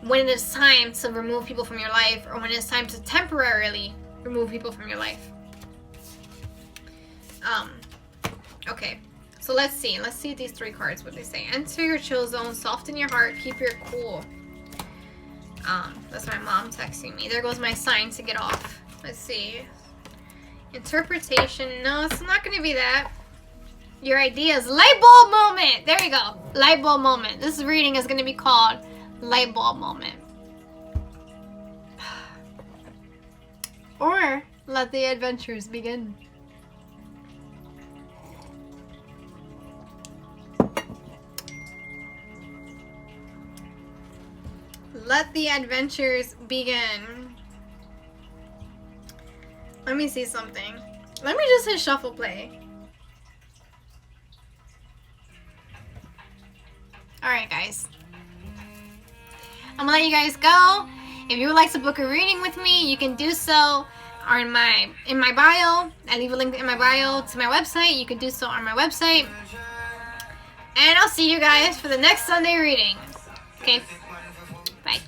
when it is time to remove people from your life, or when it's time to temporarily remove people from your life. Okay, so let's see these three cards, what they say. Enter your chill zone, soften your heart, keep your cool. That's my mom texting me. There goes my sign to get off. Let's see. Interpretation. No, it's not going to be that. Your ideas. Light bulb moment. There you go. Light bulb moment. This reading is going to be called Light bulb moment. Or let the adventures begin. Let the adventures begin. Let me see something. Let me just hit shuffle play. Alright guys. I'm gonna let you guys go. If you would like to book a reading with me, you can do so in my bio. I leave a link in my bio to my website. You can do so on my website. And I'll see you guys for the next Sunday reading. Okay. Bye.